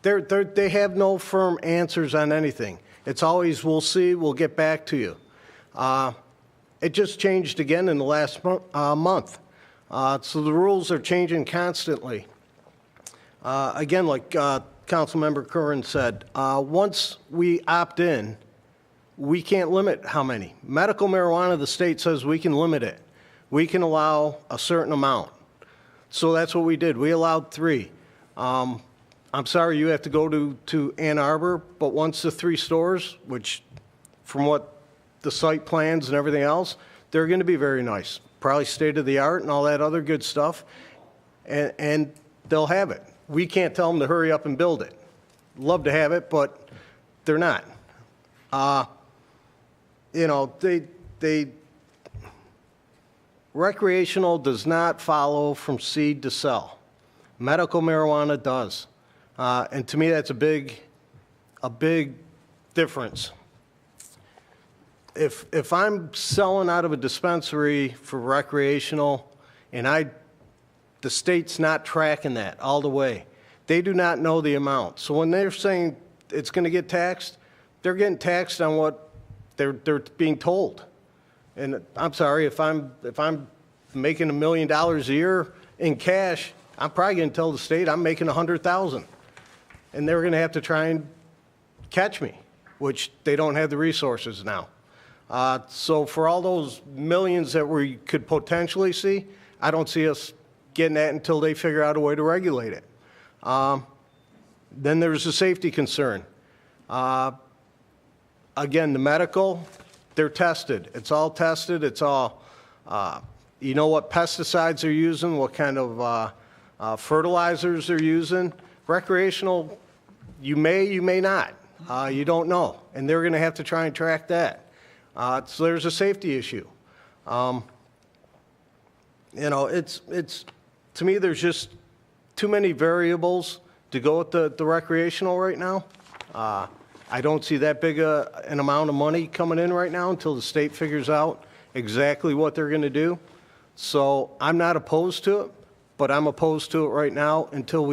[SPEAKER 13] They have no firm answers on anything. It's always, we'll see, we'll get back to you. It just changed again in the last month. So the rules are changing constantly. Again, like Councilmember Curran said, once we opt in, we can't limit how many. Medical marijuana, the state says we can limit it. We can allow a certain amount. So that's what we did. We allowed 3. I'm sorry you have to go to Ann Arbor, but once the 3 stores, which from what the site plans and everything else, they're going to be very nice. Probably state of the art and all that other good stuff. And they'll have it. We can't tell them to hurry up and build it. Love to have it, but they're not. Recreational does not follow from seed to sell. Medical marijuana does. And to me, that's a big difference. If I'm selling out of a dispensary for recreational and the state's not tracking that all the way, they do not know the amount. So when they're saying it's going to get taxed, they're getting taxed on what they're being told. And I'm sorry, if I'm making $1 million a year in cash, I'm probably going to tell the state I'm making $100,000. And they're going to have to try and catch me, which they don't have the resources now. So for all those millions that we could potentially see, I don't see us getting that until they figure out a way to regulate it. Then there's a safety concern. Again, the medical, they're tested. It's all tested. It's all, you know what pesticides they're using, what kind of fertilizers they're using. Recreational, you may not. You don't know. And they're going to have to try and track that. So there's a safety issue. It's to me, there's just too many variables to go with the recreational right now. I don't see that big an amount of money coming in right now until the state figures out exactly what they're going to do. So I'm not opposed to it, but I'm opposed to it right now until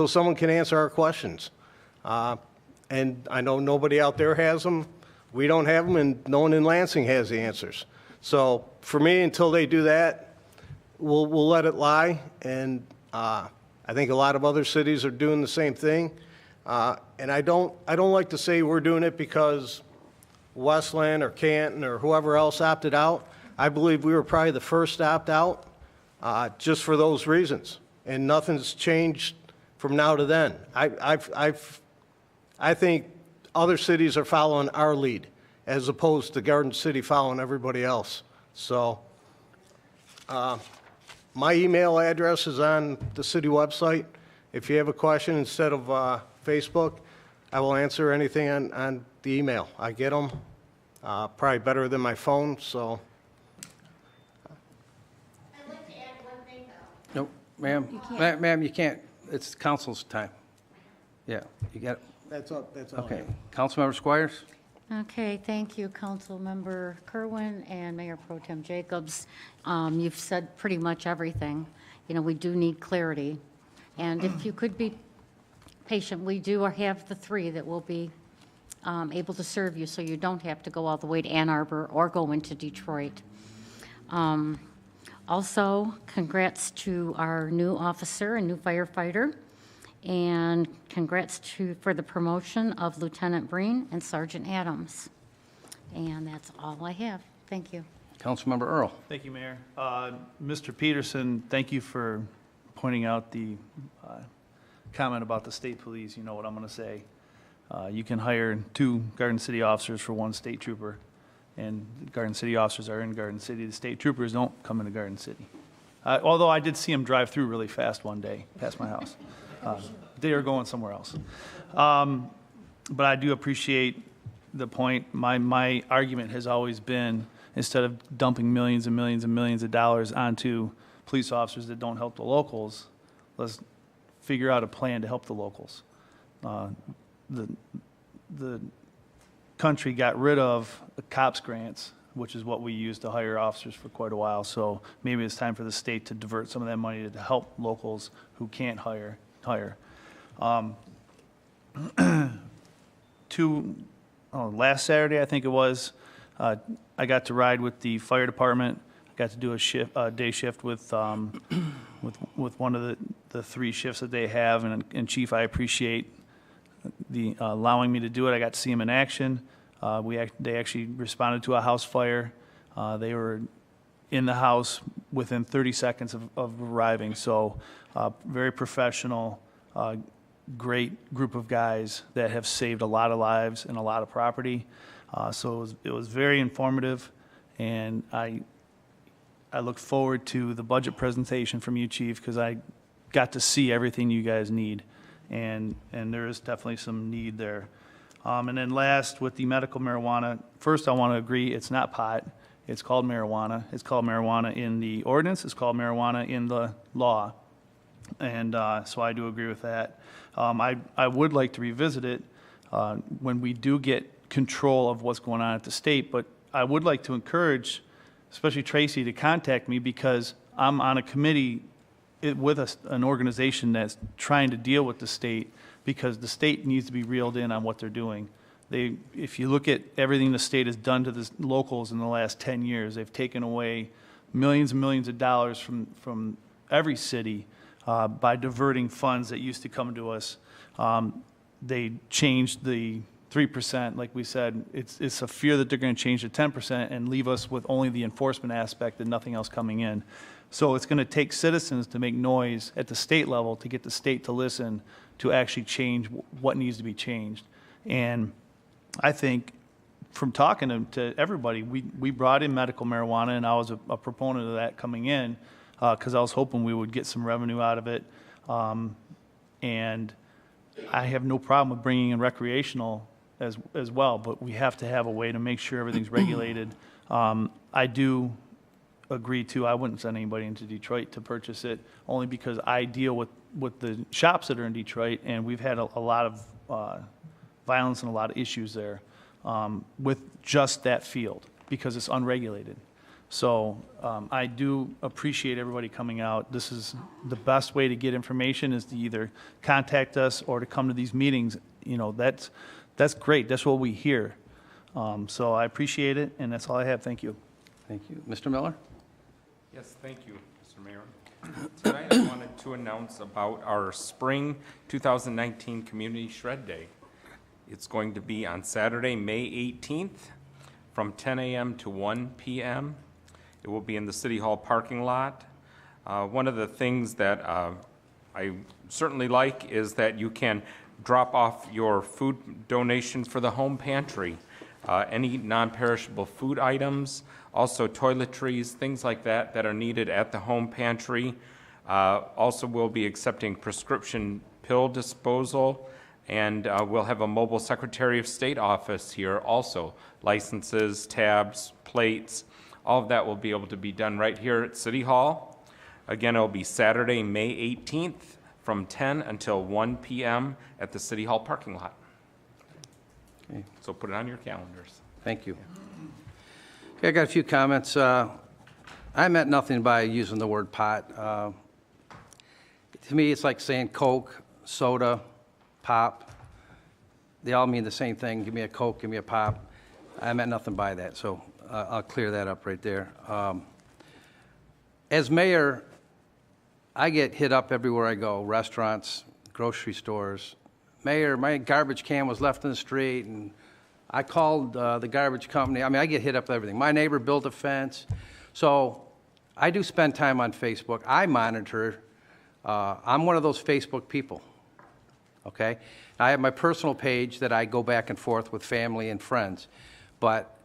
[SPEAKER 13] someone can answer our questions. And I know nobody out there has them. We don't have them, and no one in Lansing has the answers. So for me, until they do that, we'll let it lie. And I think a lot of other cities are doing the same thing. And I don't like to say we're doing it because Westland or Canton or whoever else opted out. I believe we were probably the first to opt out, just for those reasons. And nothing's changed from now to then. I think other cities are following our lead as opposed to Garden City following everybody else. So my email address is on the city website. If you have a question, instead of Facebook. I will answer anything on the email. I get them, probably better than my phone, so.
[SPEAKER 1] Nope, ma'am, ma'am, you can't, it's council's time. Yeah, you got it.
[SPEAKER 13] That's all.
[SPEAKER 1] Okay, Councilmember Squires?
[SPEAKER 3] Okay, thank you, Councilmember Kerwin and Mayor Pro Tem Jacobs. You've said pretty much everything. You know, we do need clarity. And if you could be patient, we do have the 3 that will be able to serve you, so you don't have to go all the way to Ann Arbor or go into Detroit. Also, congrats to our new officer and new firefighter, and congrats for the promotion of Lieutenant Breen and Sergeant Adams. And that's all I have. Thank you.
[SPEAKER 1] Councilmember Earl?
[SPEAKER 17] Thank you, Mayor. Mr. Peterson, thank you for pointing out the comment about the state police. You know what I'm going to say. You can hire 2 Garden City officers for 1 state trooper, and Garden City officers are in Garden City. The state troopers don't come into Garden City. Although I did see them drive through really fast one day past my house. They are going somewhere else. But I do appreciate the point. My argument has always been, instead of dumping millions and millions and millions of dollars onto police officers that don't help the locals, let's figure out a plan to help the locals. The country got rid of the COPS grants, which is what we used to hire officers for quite a while. So maybe it's time for the state to divert some of that money to help locals who can't hire. Last Saturday, I think it was, I got to ride with the fire department. I got to do a day shift with one of the 3 shifts that they have. And Chief, I appreciate the allowing me to do it. I got to see him in action. They actually responded to a house fire. They were in the house within 30 seconds of arriving. So very professional, great group of guys that have saved a lot of lives and a lot of property. So it was very informative, and I look forward to the budget presentation from you, Chief, because I got to see everything you guys need, and there is definitely some need there. And then last, with the medical marijuana, first I want to agree it's not pot. It's called marijuana. It's called marijuana in the ordinance. It's called marijuana in the law. And so I do agree with that. I would like to revisit it when we do get control of what's going on at the state, but I would like to encourage, especially Tracy, to contact me, because I'm on a committee with an organization that's trying to deal with the state, because the state needs to be reeled in on what they're doing. If you look at everything the state has done to the locals in the last 10 years, they've taken away millions and millions of dollars from every city by diverting funds that used to come to us. They changed the 3%, like we said. It's a fear that they're going to change to 10% and leave us with only the enforcement aspect and nothing else coming in. So it's going to take citizens to make noise at the state level to get the state to listen, to actually change what needs to be changed. And I think from talking to everybody, we brought in medical marijuana, and I was a proponent of that coming in, because I was hoping we would get some revenue out of it. And I have no problem with bringing in recreational as well, but we have to have a way to make sure everything's regulated. I do agree, too, I wouldn't send anybody into Detroit to purchase it, only because I deal with the shops that are in Detroit, and we've had a lot of violence and a lot of issues there with just that field, because it's unregulated. So I do appreciate everybody coming out. This is the best way to get information, is to either contact us or to come to these meetings. You know, that's great. That's what we hear. So I appreciate it, and that's all I have. Thank you.
[SPEAKER 1] Thank you. Mr. Miller?
[SPEAKER 4] Yes, thank you, Mr. Mayor. Tonight I wanted to announce about our spring 2019 Community Shred Day. It's going to be on Saturday, May 18th, from 10 a.m. to 1 p.m. It will be in the City Hall parking lot. One of the things that I certainly like is that you can drop off your food donation for the home pantry. Any non-perishable food items, also toiletries, things like that are needed at the home pantry. Also, we'll be accepting prescription pill disposal And we'll have a mobile Secretary of State office here also. Licenses, tabs, plates, all of that will be able to be done right here at City Hall. Again, it'll be Saturday, May 18th from 10 until 1 p.m. at the City Hall parking lot.
[SPEAKER 1] Okay.
[SPEAKER 4] So put it on your calendars.
[SPEAKER 1] Thank you. Okay, I got a few comments. I meant nothing by using the word pot. To me, it's like saying Coke, soda, pop. They all mean the same thing. Give me a Coke, give me a pop. I meant nothing by that, so I'll clear that up right there. As mayor, I get hit up everywhere I go, restaurants, grocery stores. Mayor, my garbage can was left in the street, and I called the garbage company. I mean, I get hit up with everything. My neighbor built a fence. So I do spend time on Facebook. I monitor. I'm one of those Facebook people, okay? I have my personal page that I go back and forth with family and friends. But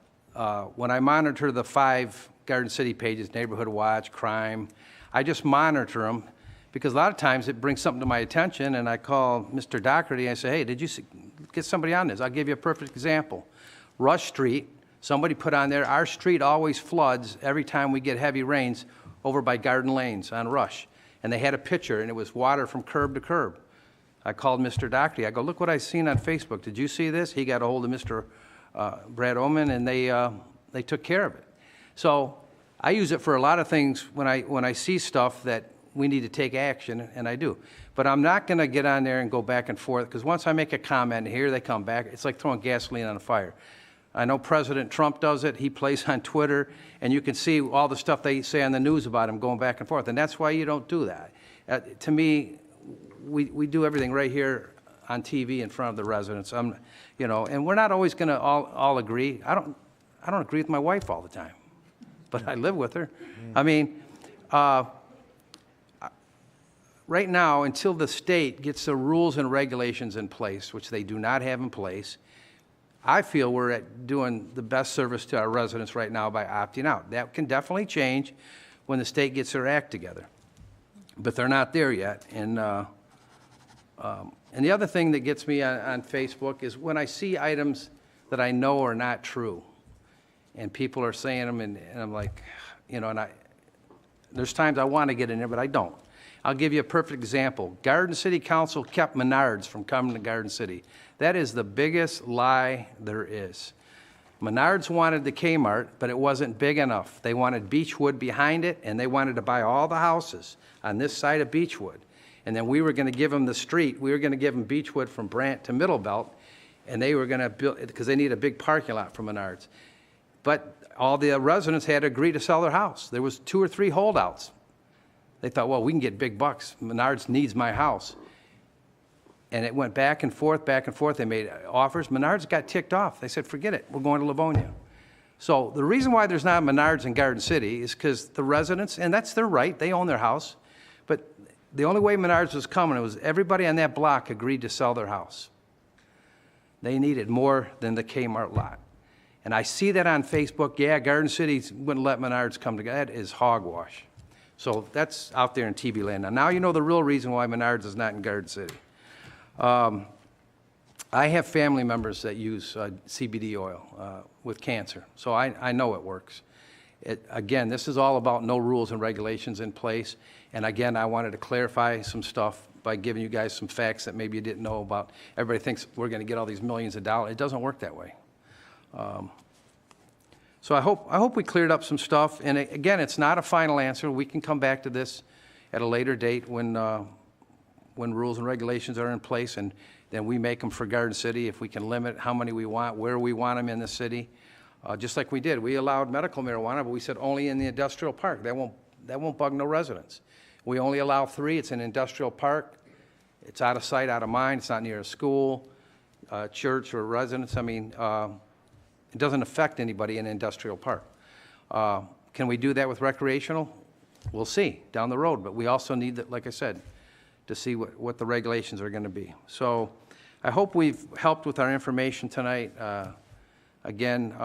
[SPEAKER 1] when I monitor the 5 Garden City pages, Neighborhood Watch, crime, I just monitor them because a lot of times it brings something to my attention, and I call Mr. Doherty and I say, hey, did you get somebody on this? I'll give you a perfect example. Rush Street, somebody put on there, our street always floods every time we get heavy rains over by Garden Lanes on Rush. And they had a picture, and it was water from curb to curb. I called Mr. Doherty. I go, look what I've seen on Facebook. Did you see this? He got a hold of Mr. Brad Oman, and they took care of it. So I use it for a lot of things when I see stuff that we need to take action, and I do. But I'm not going to get on there and go back and forth, because once I make a comment here, they come back. It's like throwing gasoline on a fire. I know President Trump does it. He plays on Twitter, and you can see all the stuff they say on the news about him going back and forth, and that's why you don't do that. To me, we do everything right here on TV in front of the residents. And we're not always going to all agree. I don't agree with my wife all the time, but I live with her. I mean, right now, until the state gets the rules and regulations in place, which they do not have in place, I feel we're doing the best service to our residents right now by opting out. That can definitely change when the state gets their act together, but they're not there yet. And the other thing that gets me on Facebook is when I see items that I know are not true, and people are saying them, and I'm like, there's times I want to get in there, but I don't. I'll give you a perfect example. Garden City Council kept Menards from coming to Garden City. That is the biggest lie there is. Menards wanted the Kmart, but it wasn't big enough. They wanted Beechwood behind it, and they wanted to buy all the houses on this side of Beechwood. And then we were going to give them the street. We were going to give them Beechwood from Brant to Middle Belt, and they were going to build, because they need a big parking lot for Menards. But all the residents had to agree to sell their house. There was 2 or 3 holdouts. They thought, well, we can get big bucks. Menards needs my house. And it went back and forth, back and forth. They made offers. Menards got ticked off. They said, forget it. We're going to Livonia. So the reason why there's not Menards in Garden City is because the residents, and that's their right, they own their house, but the only way Menards was coming was everybody on that block agreed to sell their house. They needed more than the Kmart lot. And I see that on Facebook. Yeah, Garden City wouldn't let Menards come together. That is hogwash. So that's out there in TV land. Now you know the real reason why Menards is not in Garden City. I have family members that use CBD oil with cancer, so I know it works. Again, this is all about no rules and regulations in place. And again, I wanted to clarify some stuff by giving you guys some facts that maybe you didn't know about. Everybody thinks we're going to get all these millions of dollars. It doesn't work that way. So I hope we cleared up some stuff. And again, it's not a final answer. We can come back to this at a later date when rules and regulations are in place, and then we make them for Garden City if we can limit how many we want, where we want them in the city. Just like we did. We allowed medical marijuana, but we said only in the industrial park. That won't bug no residents. We only allow 3. It's an industrial park. It's out of sight, out of mind. It's not near a school, church, or residence. I mean, it doesn't affect anybody in an industrial park. Can we do that with recreational? We'll see down the road, but we also need, like I said, to see what the regulations are going to be. So I hope we've helped with our information tonight. Again,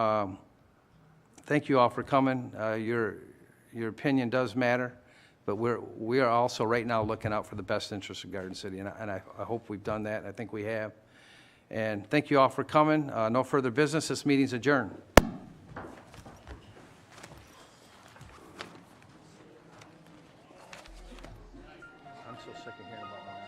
[SPEAKER 1] thank you all for coming. Your opinion does matter, but we are also right now looking out for the best interests of Garden City, and I hope we've done that. I think we have. And thank you all for coming. No further business. This meeting's adjourned. I'm so sick of hearing about my